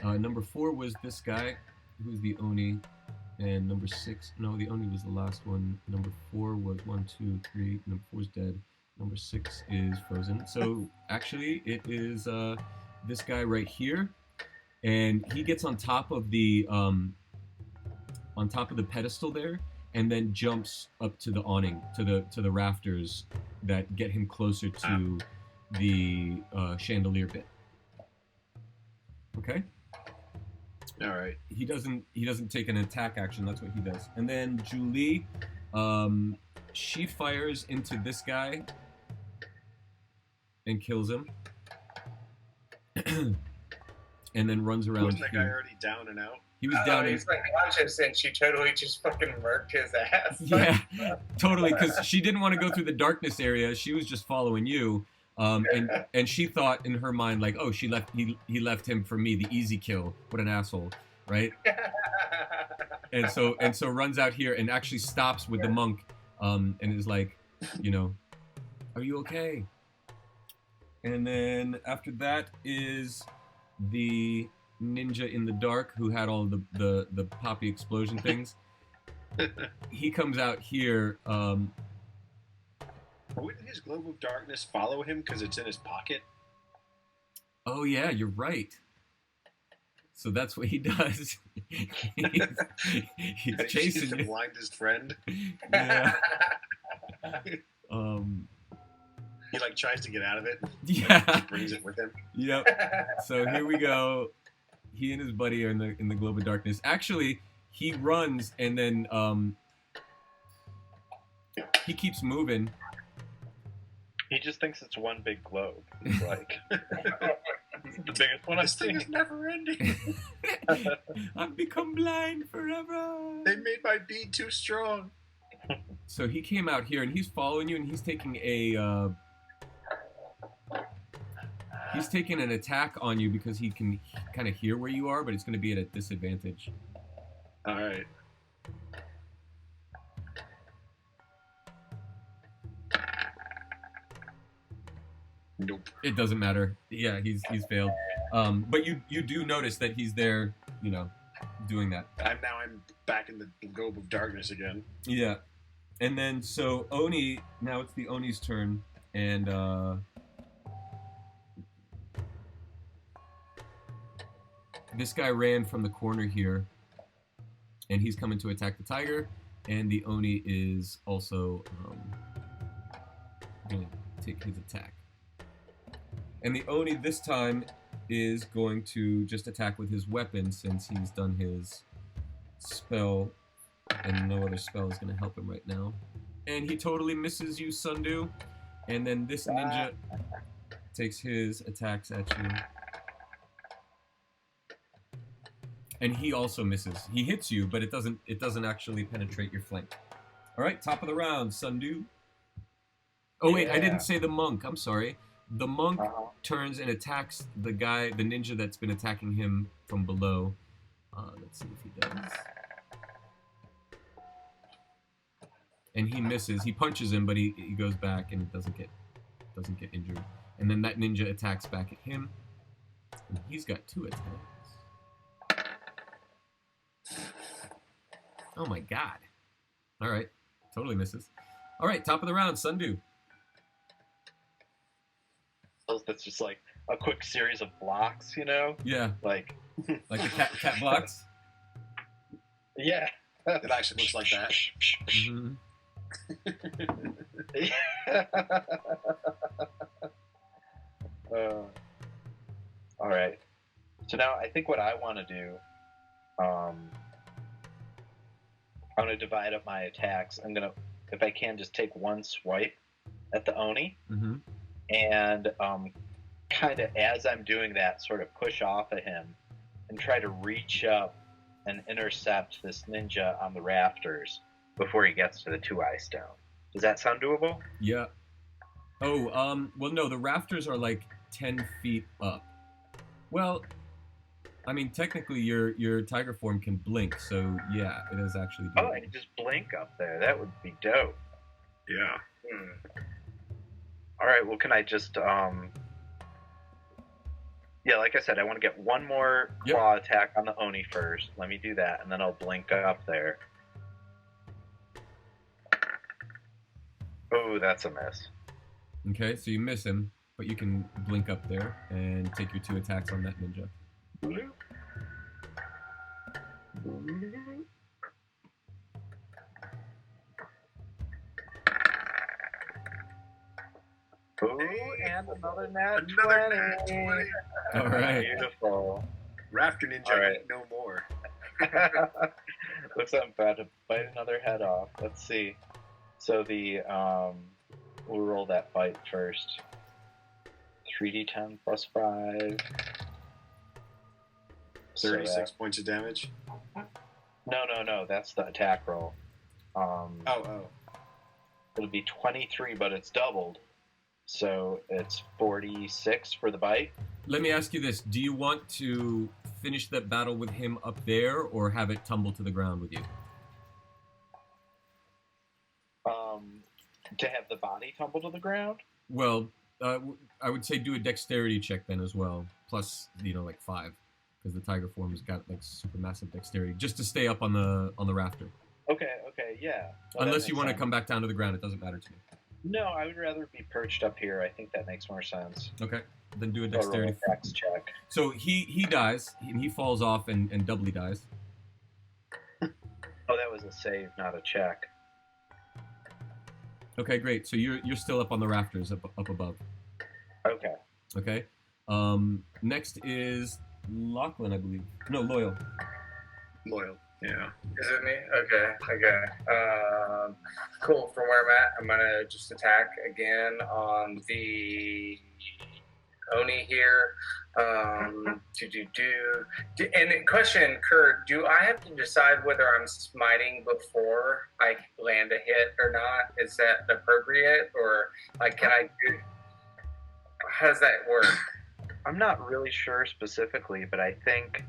number 4 was this guy, who's the Oni. And number 6, no, the Oni was the last one. Number 4 was 1, 2, 3. Number 4 is dead. Number 6 is frozen. So actually, it is this guy right here, and he gets on top of the pedestal there, and then jumps up to the awning, to the rafters that get him closer to the chandelier bit. Okay. All right. He doesn't take an attack action. That's what he does. And then Julie, she fires into this guy and kills him, and then runs around. Wasn't that guy already down and out? He was down. He's like conscious, and she totally just fucking murked his ass. Yeah, totally. Because she didn't want to go through the darkness area. She was just following you. And she thought in her mind, like, oh, he left him for me, the easy kill. What an asshole, right? and so runs out here and actually stops with the monk, and is like, are you okay? And then after that is the ninja in the dark who had all the poppy explosion things. He comes out here. Wouldn't his globe of darkness follow him because it's in his pocket? Oh yeah, you're right. So that's what he does. he's chasing to blind his friend. Yeah. He like tries to get out of it. Yeah. Like, brings it with him. Yep. So here we go. He and his buddy are in the globe of darkness. Actually, he runs and then he keeps moving. He just thinks it's one big globe. It's like the biggest one I've seen. This thing is never ending. I've become blind forever. They made my bead too strong. So he came out here and he's following you, and he's taking an attack on you because he can kind of hear where you are, but it's going to be at a disadvantage. All right. Nope. It doesn't matter. Yeah, he's failed. But you do notice that he's there, doing that. I'm back in the globe of darkness again. Yeah. And then so Oni, now it's the Oni's turn, and this guy ran from the corner here, and he's coming to attack the tiger, and the Oni is also going to take his attack. And the Oni this time is going to just attack with his weapon since he's done his spell, and no other spell is going to help him right now. And he totally misses you, Sundu. And then this ninja takes his attacks at you. And he also misses. He hits you, but it doesn't actually penetrate your flank. All right, top of the round, Sundu. Oh wait, I didn't say the monk. I'm sorry. The monk turns and attacks the ninja that's been attacking him from below. Let's see if he does. And he misses. He punches him, but he goes back and doesn't get injured. And then that ninja attacks back at him. And he's got 2 attacks. Oh my god. All right. Totally misses. All right, top of the round, Sundu. That's just like a quick series of blocks, Yeah. Like the cat blocks? Yeah. It actually looks like that. Mm-hmm. All right. So now I think what I want to do, I'm going to divide up my attacks. I'm going to, if I can, just take one swipe at the Oni. Mm-hmm. And kind of as I'm doing that, sort of push off of him and try to reach up and intercept this ninja on the rafters before he gets to the two-eye stone. Does that sound doable? Yeah. Oh, well, no, the rafters are like 10 feet up. Well, I mean, technically your tiger form can blink, so yeah, it is actually doable. Oh, I can just blink up there. That would be dope. Yeah. All right, well, can I just, yeah, like I said, I want to get one more claw attack on the Oni first. Let me do that, and then I'll blink up there. Oh, that's a miss. Okay, so you miss him, but you can blink up there and take your 2 attacks on that ninja. Ooh, and another nat 20. All right. Beautiful. Rafter Ninja, Right. no more. Looks like I'm about to bite another head off. Let's see. So the, we'll roll that bite first. 3d10 plus 5. 36 points of damage. No. That's the attack roll. Oh. It'll be 23, but it's doubled. So it's 46 for the bite. Let me ask you this. Do you want to finish that battle with him up there or have it tumble to the ground with you? To have the body tumble to the ground? Well, I would say do a dexterity check then as well. Plus, like 5. Because the tiger form's got like super massive dexterity. Just to stay up on the rafter. Okay, yeah. Well, unless you want to come back down to the ground, it doesn't matter to me. No, I would rather be perched up here. I think that makes more sense. Okay, then do a dexterity dex check. So he dies, and he falls off and doubly dies. Oh, that was a save, not a check. Okay, great. So you're still up on the rafters up above. Okay. Okay. Next is Lachlan, I believe. No, Loyal. Yeah. Is it me? Okay. Cool. From where I'm at, I'm gonna just attack again on the Oni here. And question, Kurt, do I have to decide whether I'm smiting before I land a hit or not? Is that appropriate, or like can I do? How does that work? I'm not really sure specifically, but I think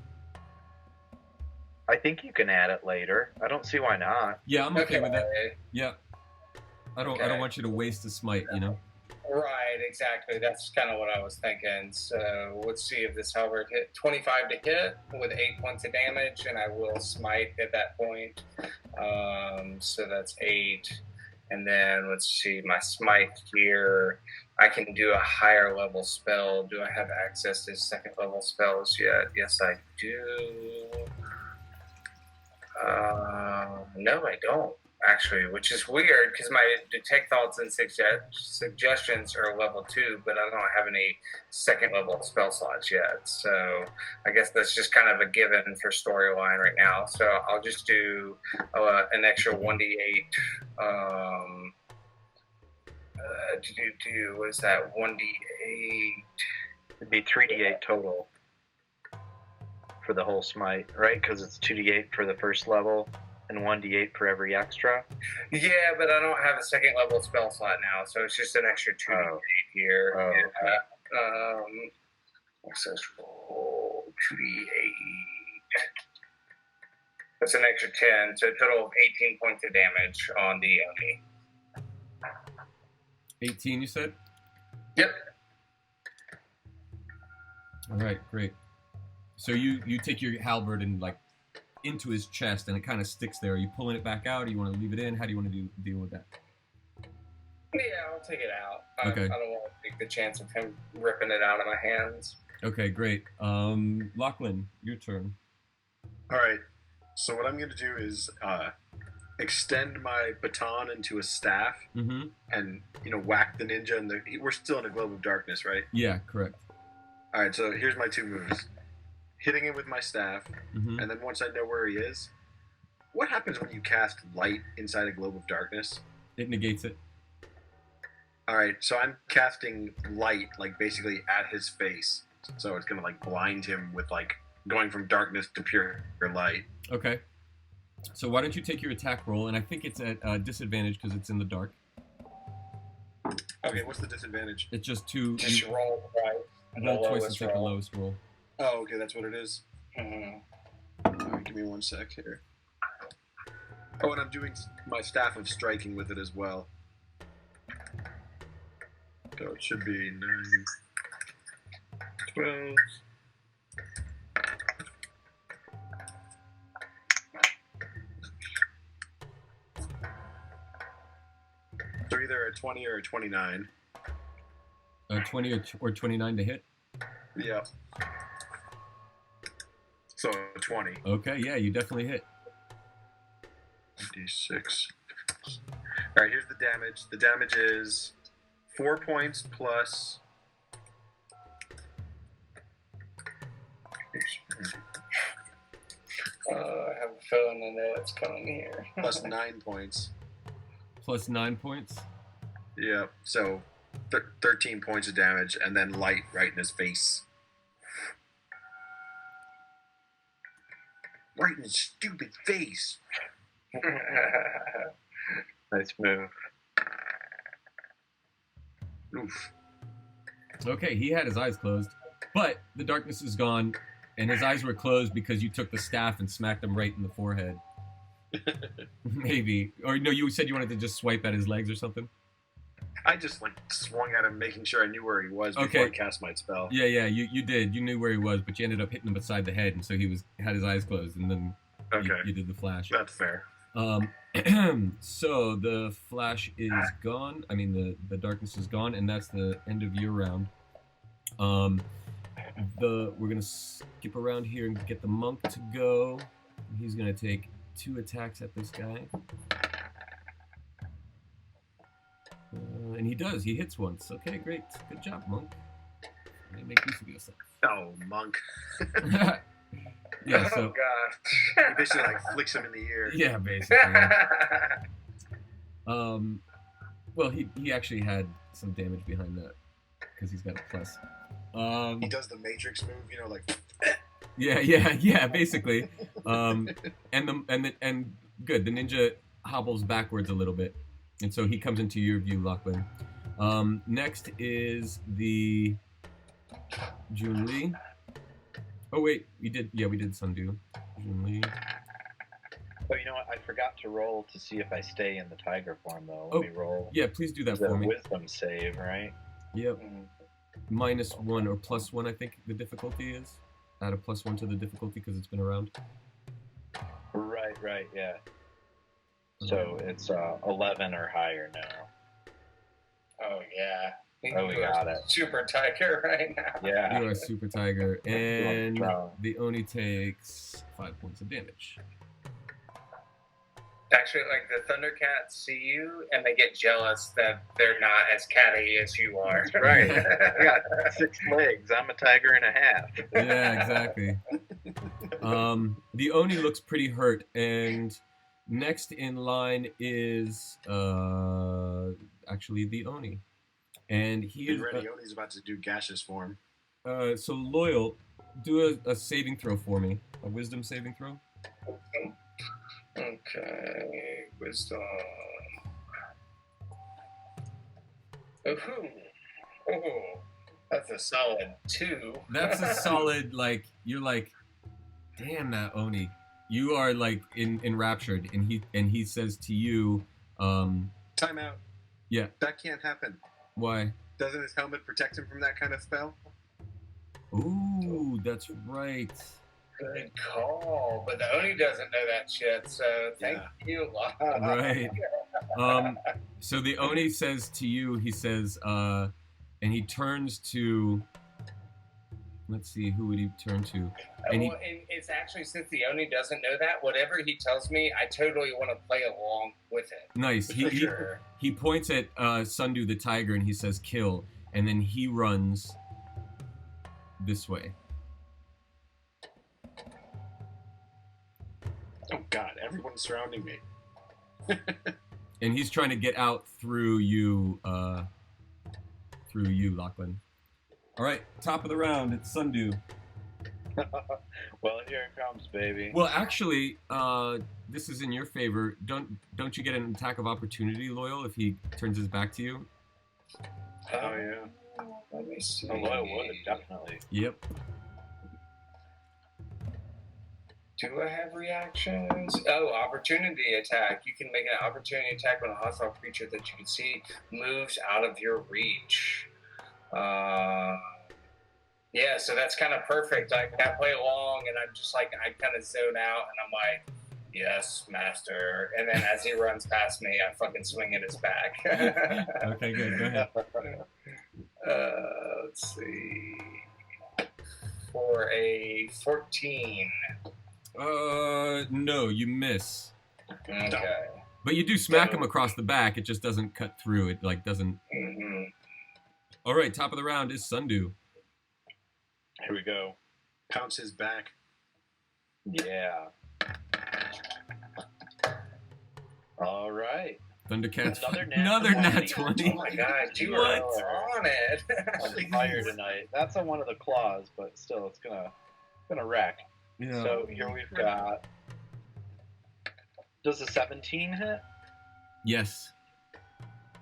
you can add it later. I don't see why not. Yeah, I'm okay with that. Yeah. I don't want you to waste a smite, Right, exactly. That's kind of what I was thinking. So let's see if this halberd hit 25 to hit with 8 points of damage, and I will smite at that point. So that's 8. And then let's see, my smite here, I can do a higher level spell. Do I have access to second level spells yet? Yes, I do. No, I don't, actually, which is weird because my detect thoughts and suggestions are level 2, but I don't have any second level spell slots yet. So I guess that's just kind of a given for storyline right now. So I'll just do an extra 1d8. What is that? 1d8. It'd be 3d8 total for the whole smite, right? Because it's 2d8 for the first level and 1d8 for every extra. Yeah, but I don't have a second level spell slot now, so it's just an extra 2d8 here. Oh, okay. Successful 2d8. That's an extra 10, so a total of 18 points of damage on the Oni. 18, you said? Yep. All right, great. So you take your halberd and like into his chest, and it kind of sticks there. Are you pulling it back out, or you want to leave it in? How do you want to deal with that? Yeah, I'll take it out. Okay. I don't want to take the chance of him ripping it out of my hands. Okay, great. Lachlan, your turn. All right. So what I'm going to do is, extend my baton into a staff and whack the ninja. And we're still in a globe of darkness, right? Yeah, correct. All right, so here's my 2 moves: hitting him with my staff, and then once I know where he is, what happens when you cast light inside a globe of darkness? It negates it. All right, so I'm casting light, like basically at his face, so it's gonna like blind him with like going from darkness to pure light. Okay. So why don't you take your attack roll, and I think it's at disadvantage because it's in the dark. Okay, what's the disadvantage? It's just two. Just roll right. Roll twice and take the lowest roll. Oh, okay, that's what it is. All right, give me 1 sec here. Oh, and I'm doing my staff of striking with it as well. So it should be 9, 12. So either a 20 or a 29. 20 or 29 to hit? Yeah. So a 20. Okay, yeah, you definitely hit. D6. All right, here's the damage. The damage is 4 points plus. I have a feeling I know it's coming here. Plus 9 points. Plus 9 points? Yeah, so 13 points of damage, and then light right in his face. Right in his stupid face. Nice move. Oof. Okay, he had his eyes closed, but the darkness is gone, and his eyes were closed because you took the staff and smacked him right in the forehead. Maybe. Or no, you said you wanted to just swipe at his legs or something? I just like swung at him, making sure I knew where he was before I cast my spell. Yeah, you did. You knew where he was, but you ended up hitting him beside the head, and so he had his eyes closed, and then you did the flash. That's fair. So the flash is gone. I mean, the darkness is gone, and that's the end of your round. We're gonna skip around here and get the monk to go. He's gonna take 2 attacks at this guy. And he does. He hits once. Okay, great. Good job, monk. Make use of yourself. Oh, monk. Yeah, so... Oh, gosh. He basically, like, flicks him in the ear. Yeah, basically. Well, he actually had some damage behind that, because he's got a plus. He does the Matrix move, like... Yeah, basically. And good, the ninja hobbles backwards a little bit. And so he comes into your view, Lachlan. Next is the Junli. Oh wait, we did Sundu. Junli. Oh, you know what? I forgot to roll to see if I stay in the tiger form, though. Let me roll. Yeah, please do that for me. Wisdom save, right? Yep. -1 or +1, I think the difficulty is. Add a +1 to the difficulty because it's been around. Right, yeah. So it's 11 or higher now. Oh, yeah. We got it. Super tiger right now. Yeah. You are a super tiger, and the Oni takes 5 points of damage. Actually, like the Thundercats see you and they get jealous that they're not as catty as you are. Right. I got 6 legs. I'm a tiger and a half. Yeah, exactly. The Oni looks pretty hurt, and next in line is actually the Oni. And he is ready. Oni's about to do gaseous form. So Loyal, do a saving throw for me. A wisdom saving throw. Okay, wisdom. Ooh, that's a solid 2. That's a solid, like, you're like, damn that Oni. You are like enraptured, and he says to you, Time out. Yeah. That can't happen. Why? Doesn't his helmet protect him from that kind of spell? Ooh, that's right. Good call, but the Oni doesn't know that shit, so thank you. Right. So the Oni says to you, he says, and he turns to let's see, who would he turn to? And and it's actually, since the Oni doesn't know that, whatever he tells me, I totally want to play along with it. Nice. He points at Sundu the tiger and he says kill, and then he runs this way. Oh God! Everyone's surrounding me. And he's trying to get out through you, Lachlan. All right, top of the round. It's Sundu. Well, here it comes, baby. Well, actually, this is in your favor. Don't you get an attack of opportunity, Loyal, if he turns his back to you? Oh yeah. Let me see. Oh, Loyal would, definitely. Yep. Do I have reactions? Oh, opportunity attack. You can make an opportunity attack when a hostile creature that you can see moves out of your reach. Yeah, so that's kind of perfect. I play along, and I'm just like, I kind of zone out, and I'm like, yes, master. And then as he runs past me, I fucking swing at his back. Okay, good. Go ahead. Let's see. For a 14. No, you miss. Okay. But you do smack him across the back. It just doesn't cut through. It like doesn't. Mm-hmm. All right, top of the round is Sundu. Here we go. Pounce his back. Yeah. All right. Thundercats. Another nat 20. 20. Oh my God, you What? are on it. On fire tonight. That's on one of the claws, but still, it's gonna wreck. Yeah. So here we've got. Does a 17 hit? Yes.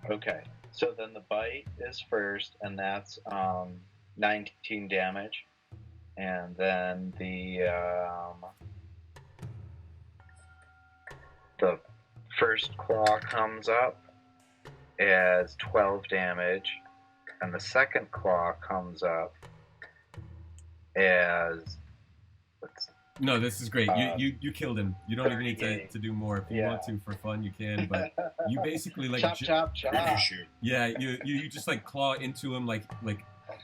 Okay. So then the bite is first, and that's 19 damage, and then the first claw comes up as 12 damage, and the second claw comes up as. No, this is great. You killed him. You don't even need to do more. If you want to for fun, you can. But you basically like chop. Yeah, you just like claw into him like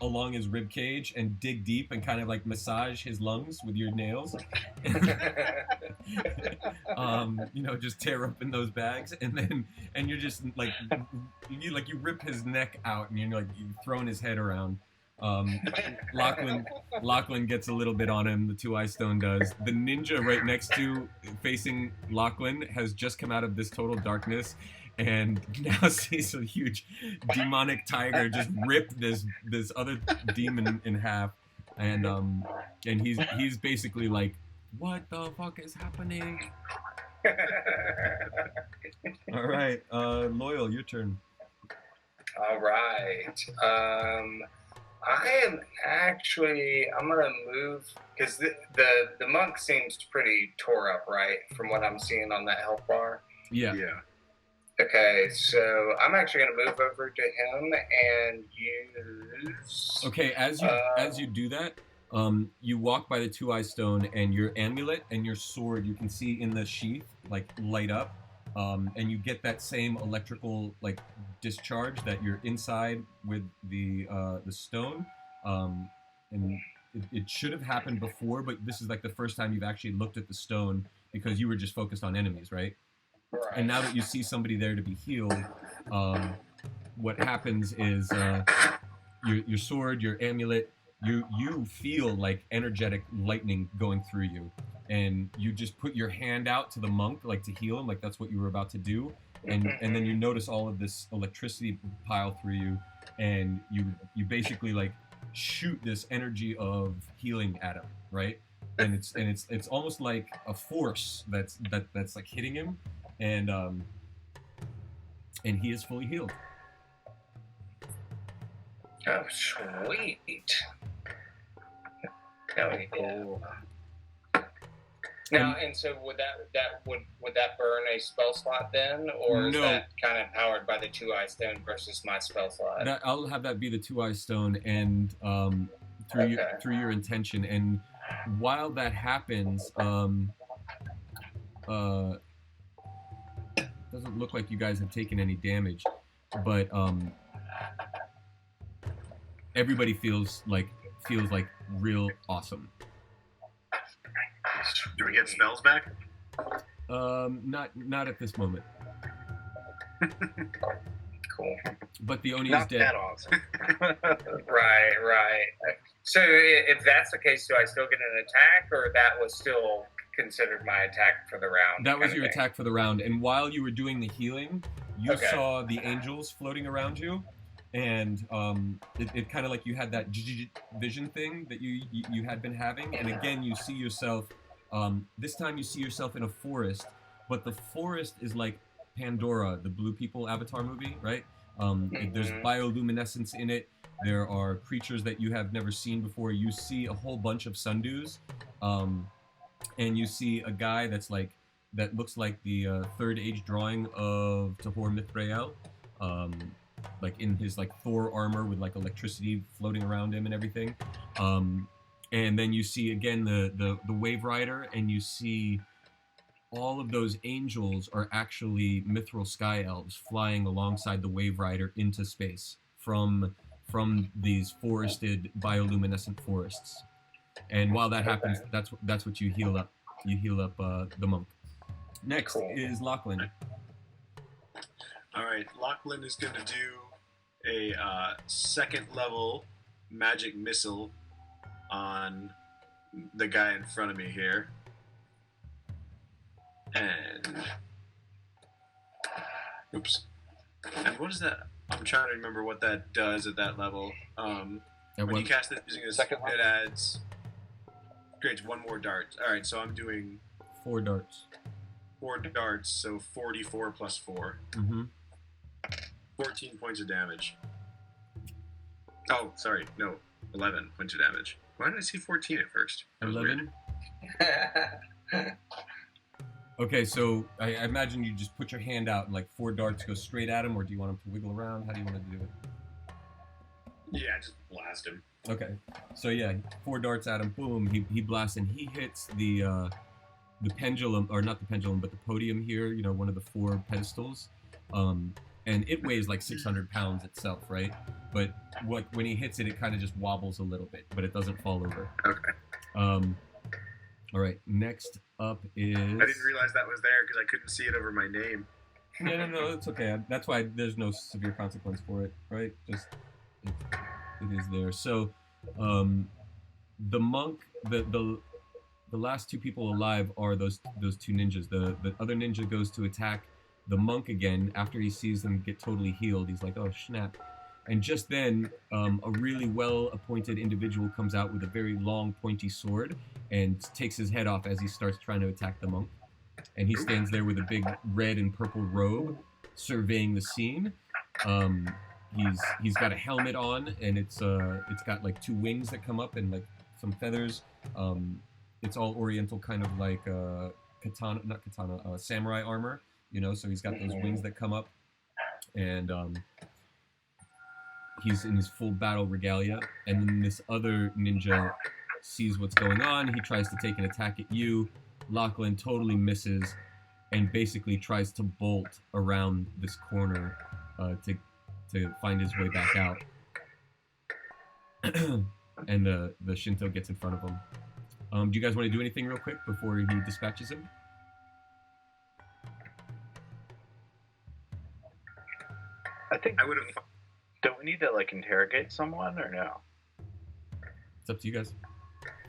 along his rib cage and dig deep and kind of like massage his lungs with your nails. Just tear open those bags, and you're just like you rip his neck out, and you're like you throwing his head around. Lachlan gets a little bit on him. The Two-Eye Stone does. The ninja right next to facing Lachlan has just come out of this total darkness and now sees a huge demonic tiger just rip this other demon in half, and he's basically like, what the fuck is happening? All right, Loyal, your turn. All right. I'm gonna move because the monk seems pretty tore up, right? From what I'm seeing on that health bar. Yeah. Okay, so I'm actually gonna move over to him and use. Okay, as you do that, you walk by the Two-Eye Stone, and your amulet and your sword you can see in the sheath like light up, and you get that same electrical like discharge that you're inside with the stone, and it should have happened before, but this is like the first time you've actually looked at the stone because you were just focused on enemies, right? Right. And now that you see somebody there to be healed, what happens is your sword, your amulet, you feel like energetic lightning going through you, and you just put your hand out to the monk like to heal him, like that's what you were about to do, and then you notice all of this electricity pile through you, and you basically like shoot this energy of healing at him, right? And it's almost like a force that's like hitting him, and he is fully healed. Oh, sweet. Cool. Now, and so would that burn a spell slot then, or is that kind of powered by the Two-Eye Stone versus my spell slot? I'll have that be the Two-Eye Stone, and through your intention. And while that happens, doesn't look like you guys have taken any damage, but everybody feels like feels like real awesome. Do we get spells back? Not at this moment. Cool. But the Oni is Not dead. that awesome. Right. So if that's the case, do I still get an attack, or that was still considered my attack for the round? That was your attack for the round. And while you were doing the healing, you saw the angels floating around you. And it kind of like you had that vision thing that you had been having. And again, you see yourself, this time you see yourself in a forest. But the forest is like Pandora, the Blue People Avatar movie, right? There's bioluminescence in it. There are creatures that you have never seen before. You see a whole bunch of sundews, and you see a guy that looks like the Third Age drawing of Tahor Mithrael, like in his like Thor armor with like electricity floating around him and everything. And then you see again the Wave Rider, and you see all of those angels are actually mithril sky elves flying alongside the Wave Rider into space from these forested bioluminescent forests. And while that happens, that's what you heal up. You heal up the monk. Next is Lachlan. All right, Lachlan is going to do a second level magic missile on the guy in front of me here. And oops. And what is that? I'm trying to remember what that does at that level. When you cast it using a second, it adds creates one more dart. All right, so I'm doing 4 darts. 4 darts, so 44 plus 4. 14 points of damage. Oh, sorry, no, 11 points of damage. Why did I see 14 at first? 11. Okay, so I imagine you just put your hand out and like 4 darts go straight at him, or do you want him to wiggle around? How do you want to do it? Yeah, just blast him. Okay, so yeah, 4 darts at him, boom, he blasts, and he hits the pendulum, or not the pendulum, but the podium here, you know, one of the 4 pedestals. And it weighs like 600 pounds itself, right? But when he hits it, it kind of just wobbles a little bit, but it doesn't fall over. Okay. All right, next up is... I didn't realize that was there because I couldn't see it over my name. No, it's okay. That's why there's no severe consequence for it, right? Just, it is there. So, the monk, the last 2 people alive are those 2 ninjas. The other ninja goes to attack the monk again after he sees them get totally healed. He's like, oh, snap. And just then, a really well-appointed individual comes out with a very long, pointy sword and takes his head off as he starts trying to attack the monk. And he stands there with a big red and purple robe, surveying the scene. He's got a helmet on, and it's got like 2 wings that come up and like some feathers. It's all Oriental, kind of like samurai armor, you know. So he's got those wings that come up, and he's in his full battle regalia. And then this other ninja sees what's going on. He tries to take an attack at you. Lachlan totally misses and basically tries to bolt around this corner to find his way back out. And the Shinto gets in front of him. Do you guys want to do anything real quick before he dispatches him? I think I would have. Don't we need to like interrogate someone or no? It's up to you guys.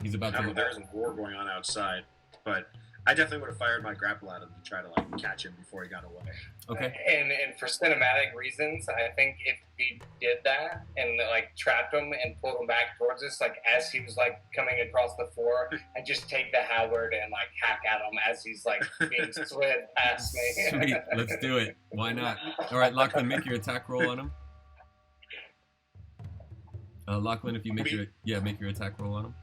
He's about to. There's a war going on outside, but I definitely would have fired my grapple at him to try to like catch him before he got away. Okay. And for cinematic reasons, I think if we did that and like trapped him and pulled him back towards us, like as he was like coming across the floor, and just take the halberd and like hack at him as he's like being slid past me. Sweet, let's do it. Why not? All right, Lachlan, make your attack roll on him. Lachlan, if you make your attack roll on him.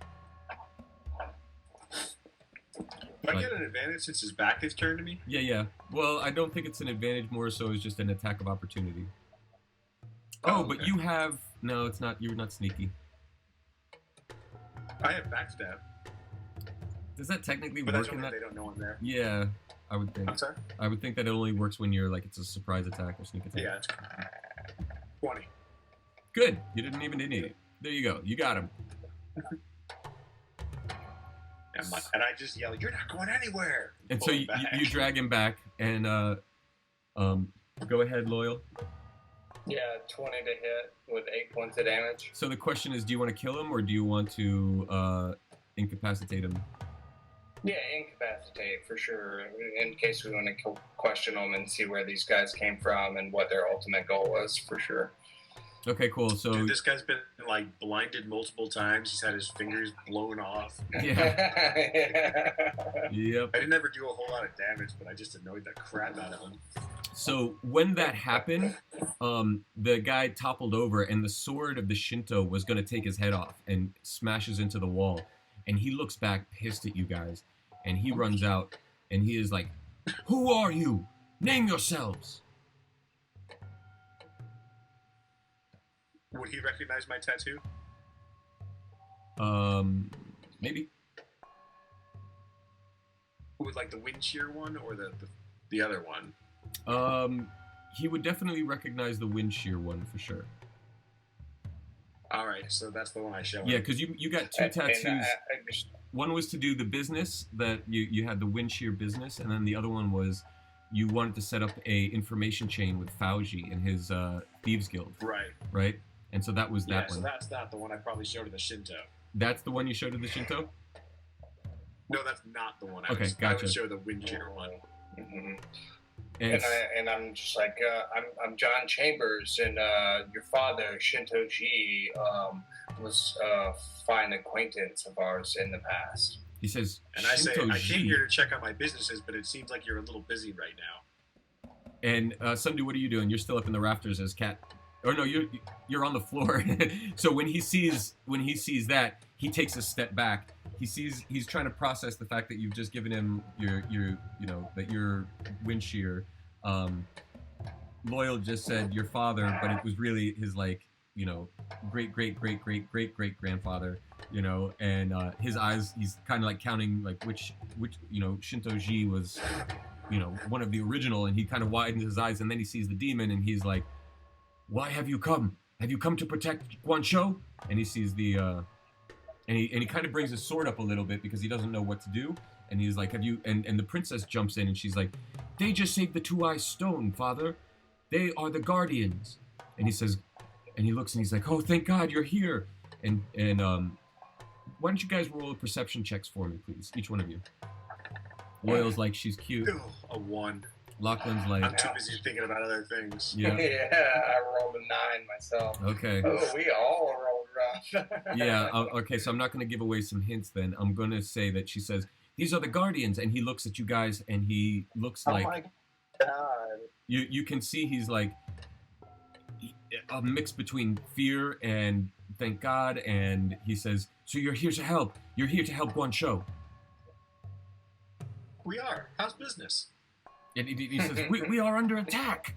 Do I get an advantage since his back is turned to me? Yeah. Well, I don't think it's an advantage. More so, it's just an attack of opportunity. Oh, okay. But you have... No, it's not. You're not sneaky. I have backstab. Does that technically but work that's in that? They don't know I'm there. Yeah, I would think. I'm sorry? I would think that it only works when you're like, it's a surprise attack or sneak attack. Yeah, it's 20. Good. You didn't even need it. There you go. You got him. And I just yell, "You're not going anywhere!" And so you drag him back, and go ahead, Loyal. Yeah, 20 to hit with 8 points of damage. So the question is, do you want to kill him or do you want to incapacitate him? Yeah, incapacitate for sure. In case we want to question them and see where these guys came from and what their ultimate goal was, for sure. Okay, cool. So dude, this guy's been like blinded multiple times. He's had his fingers blown off. Yeah. Yep. I didn't ever do a whole lot of damage, but I just annoyed the crap out of him. So when that happened, the guy toppled over, and the sword of the Shinto was going to take his head off and smashes into the wall. And he looks back, pissed at you guys, and he runs out, and he is like, "Who are you? Name yourselves." Would he recognize my tattoo? Maybe. Would like the wind shear one or the other one? He would definitely recognize the wind shear one for sure. All right, so that's the one I show him. Yeah, because you got two tattoos. One was to do the business that you had the wind shear business, and then the other one was you wanted to set up a information chain with Fauji and his thieves guild. Right. Right. And so that was that one. So that's not the one I probably showed to the Shinto. That's the one you showed to the Shinto? No, that's not the one. Gotcha. I would show the wind shear one. Mm-hmm. And I'm just like, I'm John Chambers, and your father, Shinto Ji, was a fine acquaintance of ours in the past. He says, and I say, I came here to check out my businesses, but it seems like you're a little busy right now. And Sundu, what are you doing? You're still up in the rafters as Cat. Or no, you're on the floor. So when he sees that, he takes a step back. He's trying to process the fact that you've just given him your wind shear. Loyal just said your father, but it was really his great grandfather. And his eyes, he's kind of like counting like which Shinto-ji was one of the original, and he kind of widens his eyes, and then he sees the demon, and he's like, "Why have you come? Have you come to protect Guanzhou?" And he sees the and he kind of brings his sword up a little bit because he doesn't know what to do. And he's like, "Have you?" And the princess jumps in, and she's like, "They just saved the two-eyed stone, father. They are the guardians." And he says, and he looks, and he's like, "Oh, thank God you're here." And why don't you guys roll the perception checks for me, please, each one of you. Loyal's like, "She's cute." A 1. Lachlan's like, I'm too busy thinking about other things. Yeah. Yeah, I rolled a 9 myself. Okay. Oh, we all rolled rough. Yeah. Okay. So I'm not going to give away some hints. Then I'm going to say that she says, "These are the guardians," and he looks at you guys, and he looks like, "Oh my God!" You can see he's like a mix between fear and thank God, and he says, "So you're here to help? You're here to help Guanzhou?" We are. How's business? And he says, we are under attack.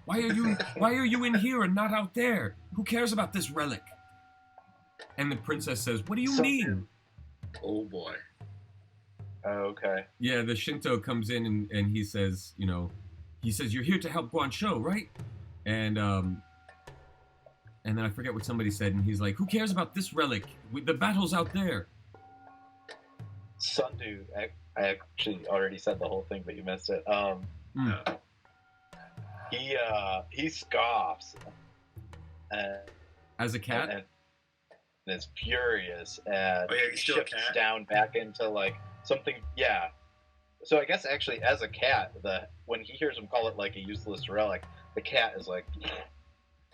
Why are you in here and not out there? Who cares about this relic?" And the princess says, "What do you mean?" Oh boy. Okay. Yeah, the Shinto comes in and he says, "You're here to help Guanzhou, right?" And then I forget what somebody said, and he's like, "Who cares about this relic? The battle's out there." Sundu, I actually already said the whole thing, but you missed it. He scoffs as a cat, and is furious and he's still shifts a cat? down back into like something. Yeah. So I guess actually, as a cat, when he hears him call it like a useless relic, the cat is like,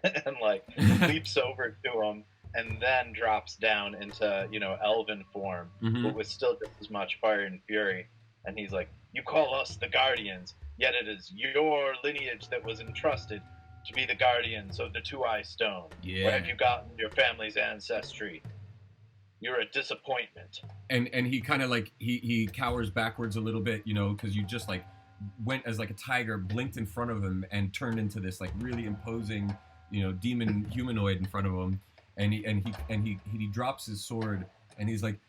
and like leaps over to him. And then drops down into, elven form, but with still just as much fire and fury. And he's like, "You call us the Guardians, yet it is your lineage that was entrusted to be the Guardians of the Two-Eye Stone. Yeah. Where have you gotten your family's ancestry? You're a disappointment." And he kind of like, he cowers backwards a little bit, because you just like went as like a tiger, blinked in front of him, and turned into this like really imposing, demon humanoid in front of him. And he drops his sword, and he's like,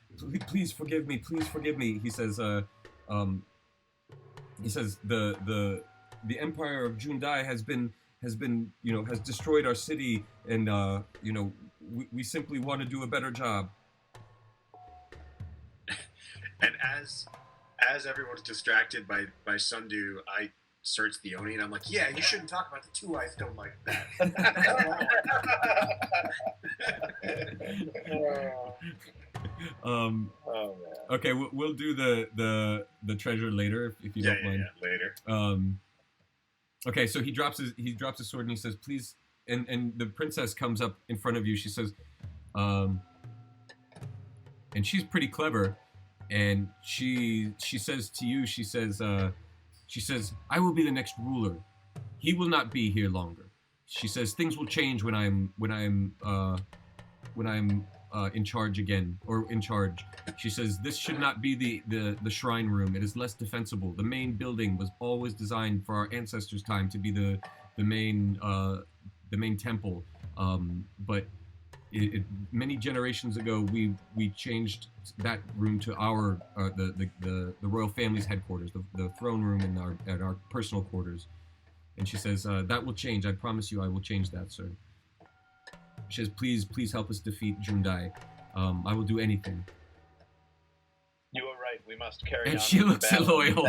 please forgive me, please forgive me." He says, the Empire of Jundai has destroyed our city, and we simply want to do a better job. And as everyone's distracted by Sundu, I search the Oni and I'm like, yeah, you shouldn't talk about the two eyes stone like that. Oh man. Okay, we'll do the treasure later if you don't mind. Yeah, later. Okay, so he drops his sword and he says, please, and the princess comes up in front of you. She says, and she's pretty clever, and she says to you, she says, I will be the next ruler. He will not be here longer. She says things will change when I'm in charge again, or in charge. She says this should not be the shrine room. It is less defensible. The main building was always designed for our ancestors' time to be the main temple. But many generations ago, we changed that room to our the royal family's headquarters, the throne room and our personal quarters. And she says that will change. I promise you, I will change that, sir. She says, please help us defeat Jundai. I will do anything. You are right. We must carry on. And she looks at Loyal.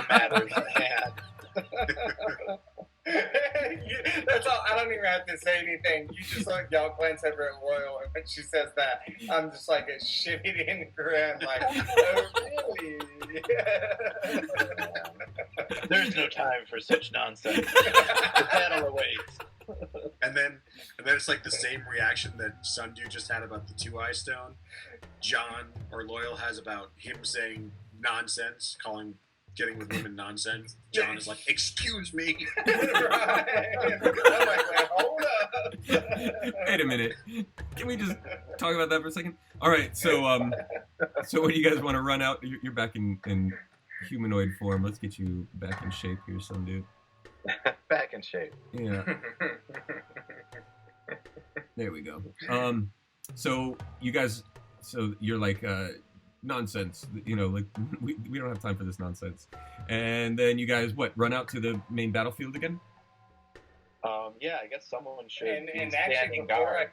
Matters at hand. That's all. I don't even have to say anything. You just like y'all glance over at Royal, and when she says that, I'm just like a shit-eating grin, like, oh really? There's no time for such nonsense. The battle awaits. And then it's like the same reaction that Sundu just had about the two eye stone. John or Loyal has about him saying nonsense, getting with women nonsense. John is like, excuse me. Right. I'm like, wait, hold up. Wait a minute. Can we just talk about that for a second? All right. So what do you guys want to run out? You're back in humanoid form. Let's get you back in shape here, some dude. Back in shape. Yeah. There we go. So you guys, so you're like, nonsense, like we don't have time for this nonsense. And then you guys, run out to the main battlefield again? Yeah, I guess someone should And be actually, standing before guard.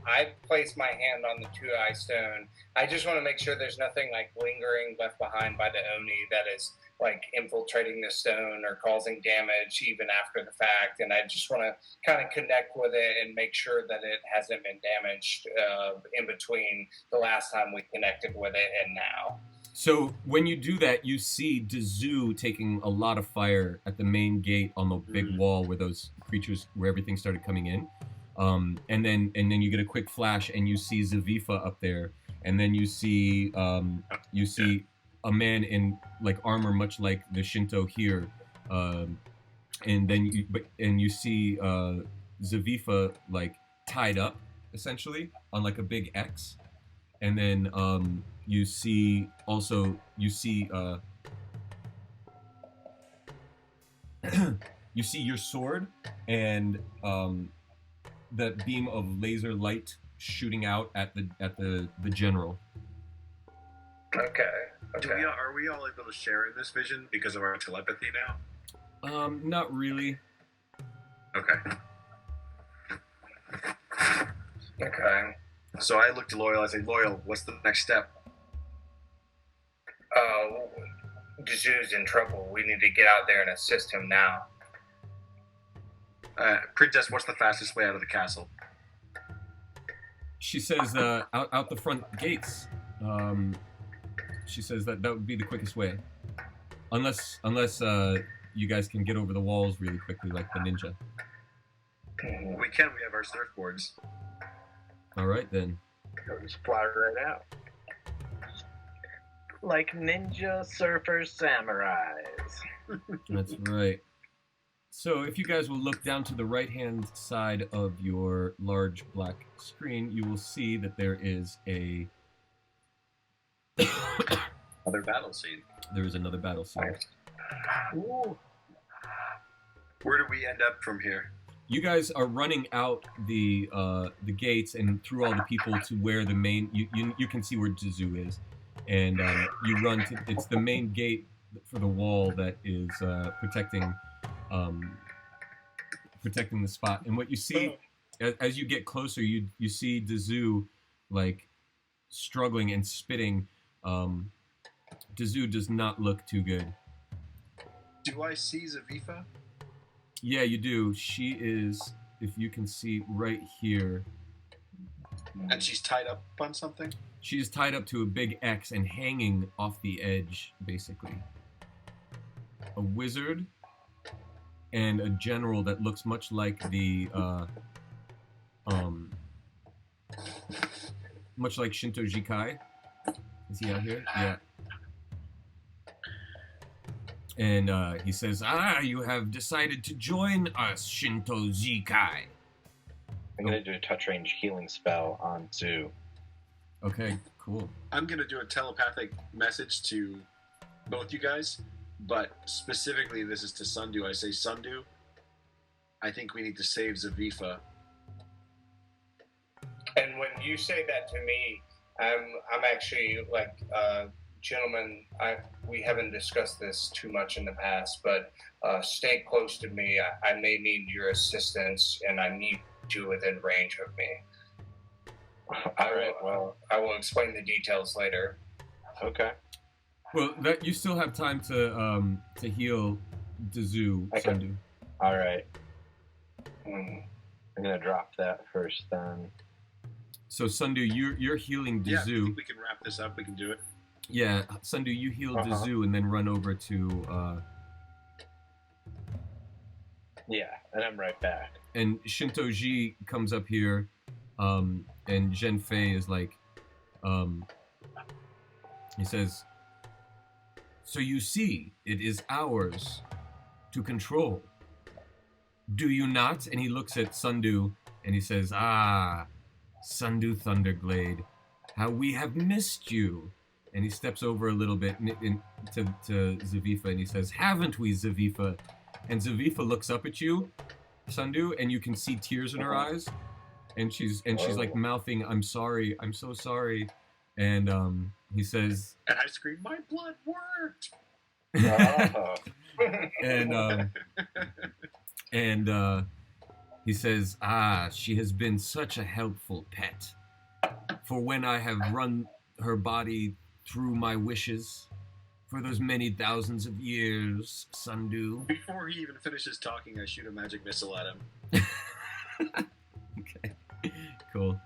I place my hand on the two eye stone. I just want to make sure there's nothing like lingering left behind by the Oni that is like infiltrating the stone or causing damage even after the fact. And I just want to kind of connect with it and make sure that it hasn't been damaged in between the last time we connected with it and now. So when you do that, you see Dazoo taking a lot of fire at the main gate on the big wall where those creatures, where everything started coming in. And then you get a quick flash and you see Zavifa up there, and then you see a man in like armor, much like the Shinto here, and then you see Zavifa like tied up essentially on like a big X, and then you see you see your sword and that beam of laser light shooting out at the general. Okay. Are we all able to share in this vision because of our telepathy now? Not really. Okay. Okay. So I look to Loyal. I say, Loyal, what's the next step? Dazoo's in trouble. We need to get out there and assist him now. Princess, what's the fastest way out of the castle? She says out the front gates. She says that would be the quickest way, unless you guys can get over the walls really quickly like the ninja. We can. We have our surfboards. All right then. Just fly right out. Like ninja surfers, samurais. That's right. So if you guys will look down to the right-hand side of your large black screen, you will see that there is Another battle scene. There is another battle scene. Ooh. Where do we end up from here? You guys are running out the gates and through all the people to where the main. You can see where Dazoo is, and you run to. It's the main gate for the wall that is protecting the spot. And what you see as you get closer, you see Dazoo like struggling and spitting Dazoo does not look too good. Do I see Zavifa? Yeah, you do. She is, if you can see right here. And she's tied up on something? She's tied up to a big X and hanging off the edge, basically. A wizard and a general that looks much like the, much like Shinto Jikai. Is he out here? Yeah. And he says, you have decided to join us, Shinto Jikai. I'm going to do a touch range healing spell on Zoo. Okay, cool. I'm going to do a telepathic message to both you guys, but specifically this is to Sundu. I say, Sundu, I think we need to save Zavifa. And when you say that to me, I'm actually like, gentlemen, we haven't discussed this too much in the past, but stay close to me. I may need your assistance, and I need you within range of me. All right. Well, I will explain the details later. Okay. Well, that you still have time to heal Dazoo, Okay. Sundu. All right. I'm gonna drop that first, then. So Sundu, you're healing Yeah, I Dazoo. think we can wrap this up. We can do it. Yeah, Sundu, you heal Dazoo and then run over to. Yeah, and I'm right back. And Shinto-ji comes up here, and Zhenfei is like, he says, so you see, it is ours to control. Do you not? And he looks at Sundu and he says, Sundu Thunderglade, how we have missed you. And he steps over a little bit to Zavifa and he says, haven't we, Zavifa? And Zavifa looks up at you, Sundu, and you can see tears in her eyes. And she's like mouthing, I'm sorry, I'm so sorry. And he says, And I scream, my blood worked! and he says, she has been such a helpful pet. For when I have run her body through my wishes for those many thousands of years, Sundu. Before he even finishes talking, I shoot a magic missile at him. Okay, cool.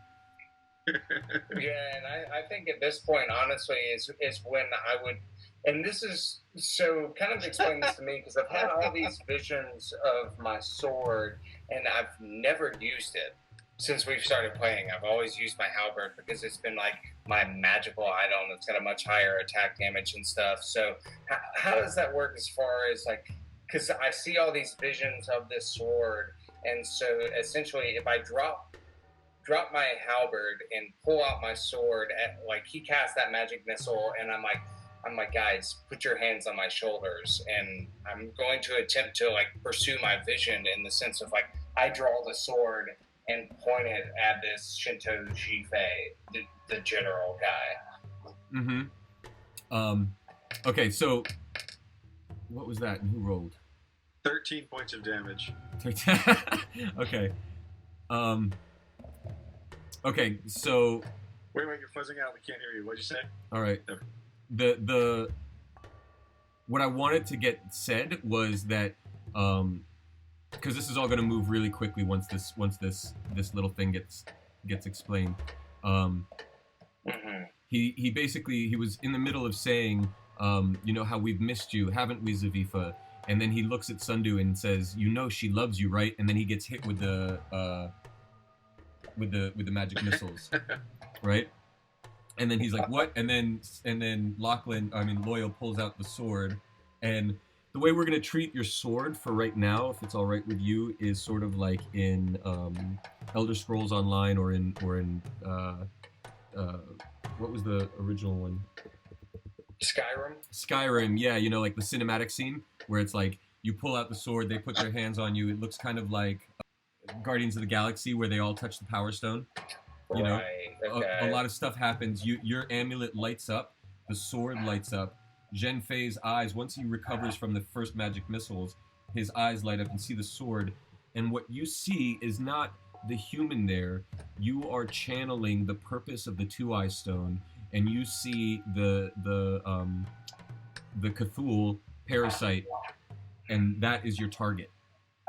Yeah, and I think at this point, honestly, is when I would, and this is, so kind of explain this to me, because I've had all these visions of my sword, and I've never used it since we've started playing. I've always used my halberd because it's been like my magical item that's got a much higher attack damage and stuff. So how does that work as far as like, because I see all these visions of this sword, and so essentially if I drop my halberd and pull out my sword, like he cast that magic missile, and I'm like, guys, put your hands on my shoulders, and I'm going to attempt to like pursue my vision in the sense of like I draw the sword and point it at this Shinto Jifei, the general guy. Mm-hmm. Okay, so what was that? And who rolled? 13 points of damage. Okay. Okay, so. Wait, you're fuzzing out. We can't hear you. What'd you say? All right. The what I wanted to get said was that because this is all going to move really quickly once this little thing gets explained. He basically he was in the middle of saying, you know how we've missed you, haven't we, Zavifa? And then he looks at Sundu and says, you know she loves you, right? And then he gets hit with the magic missiles, right? And then he's like, what? And then Loyal pulls out the sword, and the way we're gonna treat your sword for right now, if it's all right with you, is sort of like in Elder Scrolls Online or in what was the original one? Skyrim, yeah, you know, like the cinematic scene where it's like you pull out the sword, they put their hands on you. It looks kind of like Guardians of the Galaxy where they all touch the Power Stone. You know, a lot of stuff happens. Your amulet lights up, the sword lights up. Zhenfei's eyes, once he recovers from the first magic missiles, his eyes light up and see the sword. And what you see is not the human there. You are channeling the purpose of the Two-Eye Stone, and you see the Cthulhu parasite, and that is your target,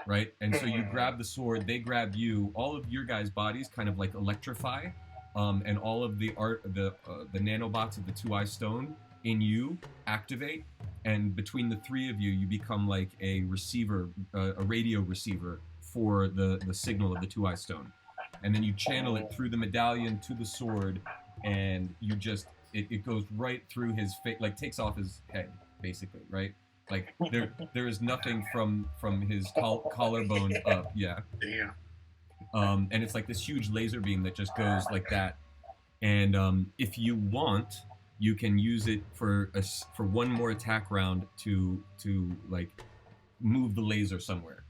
right? And so you grab the sword, they grab you. All of your guys' bodies kind of like electrify, and all of the nanobots of the Two-Eye Stone in you activate, and between the three of you, you become like a receiver, a radio receiver for the signal of the Two-Eye Stone, and then you channel it through the medallion to the sword, and you just it goes right through his face, like takes off his head, basically, right? Like there is nothing from his collarbone up. Yeah. Damn. And it's like this huge laser beam that just goes like that. And if you want, you can use it for one more attack round to like move the laser somewhere.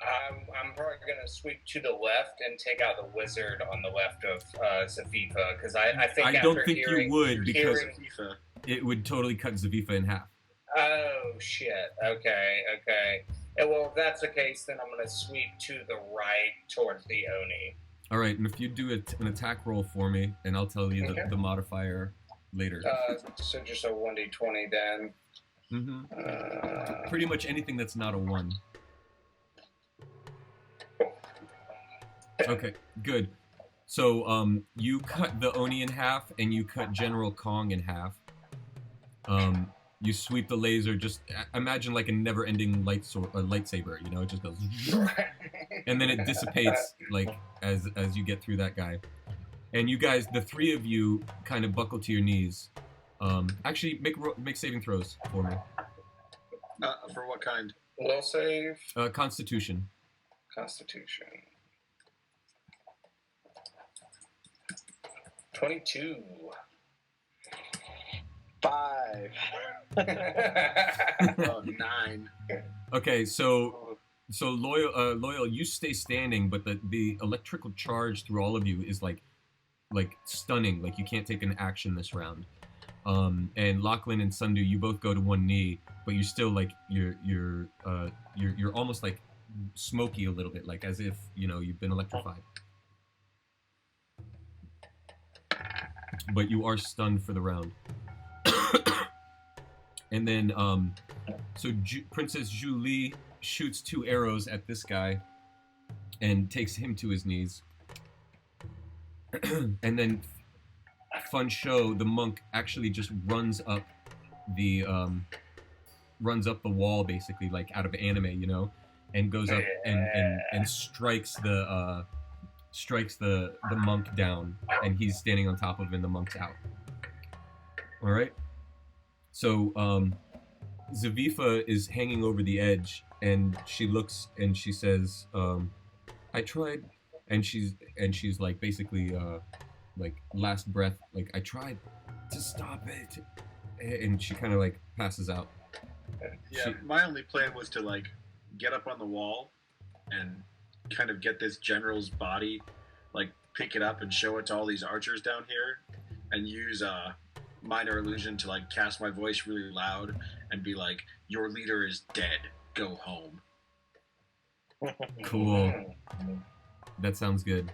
I'm probably gonna sweep to the left and take out the wizard on the left of Zavifa, because I think I don't think you would, because Zavifa. it would totally cut Zavifa in half. Oh shit. Okay. Well, if that's the case, then I'm gonna sweep to the right towards the Oni. All right, and if you do an attack roll for me, and I'll tell you the modifier later. So just a 1d20 then. Mm-hmm. Pretty much anything that's not a 1. Okay, good. So you cut the Oni in half, and you cut General Kong in half. You sweep the laser. Just imagine like a never-ending lightsaber. You know, it just goes, and then it dissipates like as you get through that guy. And you guys, the three of you, kind of buckle to your knees. Actually, make saving throws for me. For what kind? Will save. Constitution. Constitution. 22. 5. 9. Okay, so loyal, you stay standing, but the electrical charge through all of you is like stunning. Like you can't take an action this round. And Lachlan and Sundu, you both go to one knee, but you're still like you're almost like smoky a little bit, like as if you've been electrified. But you are stunned for the round. And then, Princess Julie shoots 2 arrows at this guy and takes him to his knees. And then, Fun Show, the monk, actually just runs up the wall, basically, like out of anime, and goes up and strikes the monk down, and he's standing on top of him, and the monk's out. All right. So Zavifa is hanging over the edge, and she looks and she says, "I tried," and she's like basically like last breath, like I tried to stop it, and she kind of like passes out. Yeah, my only plan was to like get up on the wall and kind of get this general's body, like pick it up and show it to all these archers down here, and use minor illusion to like cast my voice really loud and be like, "Your leader is dead. Go home." Cool. That sounds good.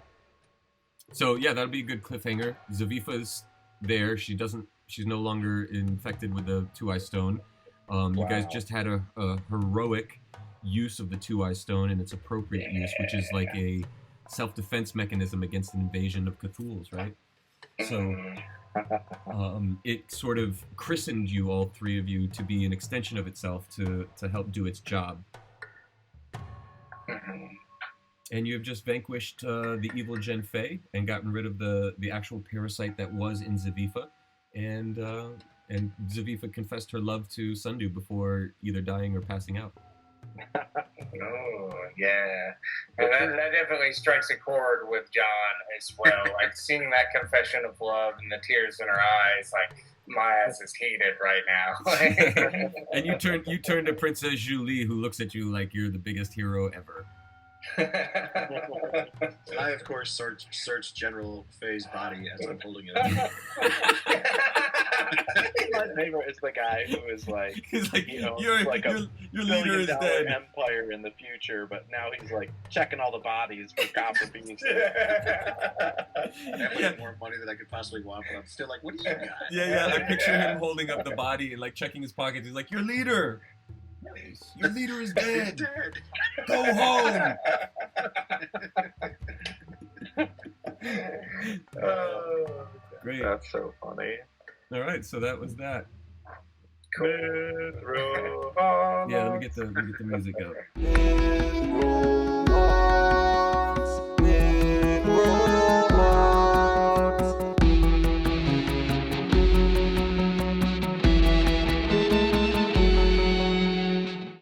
So yeah, that'll be a good cliffhanger. Zavifa's there. She's no longer infected with the Two-Eye Stone. You guys just had a heroic use of the Two-Eye Stone and its appropriate use, which is like a self-defense mechanism against an invasion of Cthulhu's, right? So it sort of christened you, all three of you, to be an extension of itself to help do its job. And you have just vanquished the evil Gen Fei and gotten rid of the actual parasite that was in Zavifa, and Zavifa confessed her love to Sundu before either dying or passing out. Oh, yeah. And that definitely strikes a chord with John as well. Like, seeing that confession of love and the tears in her eyes, like, my ass is heated right now. And you turn to Princess Julie, who looks at you like you're the biggest hero ever. I, of course, search General Fei's body as I'm holding it up. favorite is the guy who is like, he's like, you know, your like a leader is billion-dollar dead. empire in the future, but now he's like checking all the bodies for copper beans. I have more money than I could possibly want, but I'm still like, what do you got? Yeah. I picture him holding up the body and like checking his pockets. He's like, your leader. Your leader is dead. Dead. Go home. Great. That's so funny. All right, so that was that. Cool. Yeah, let me get the music up.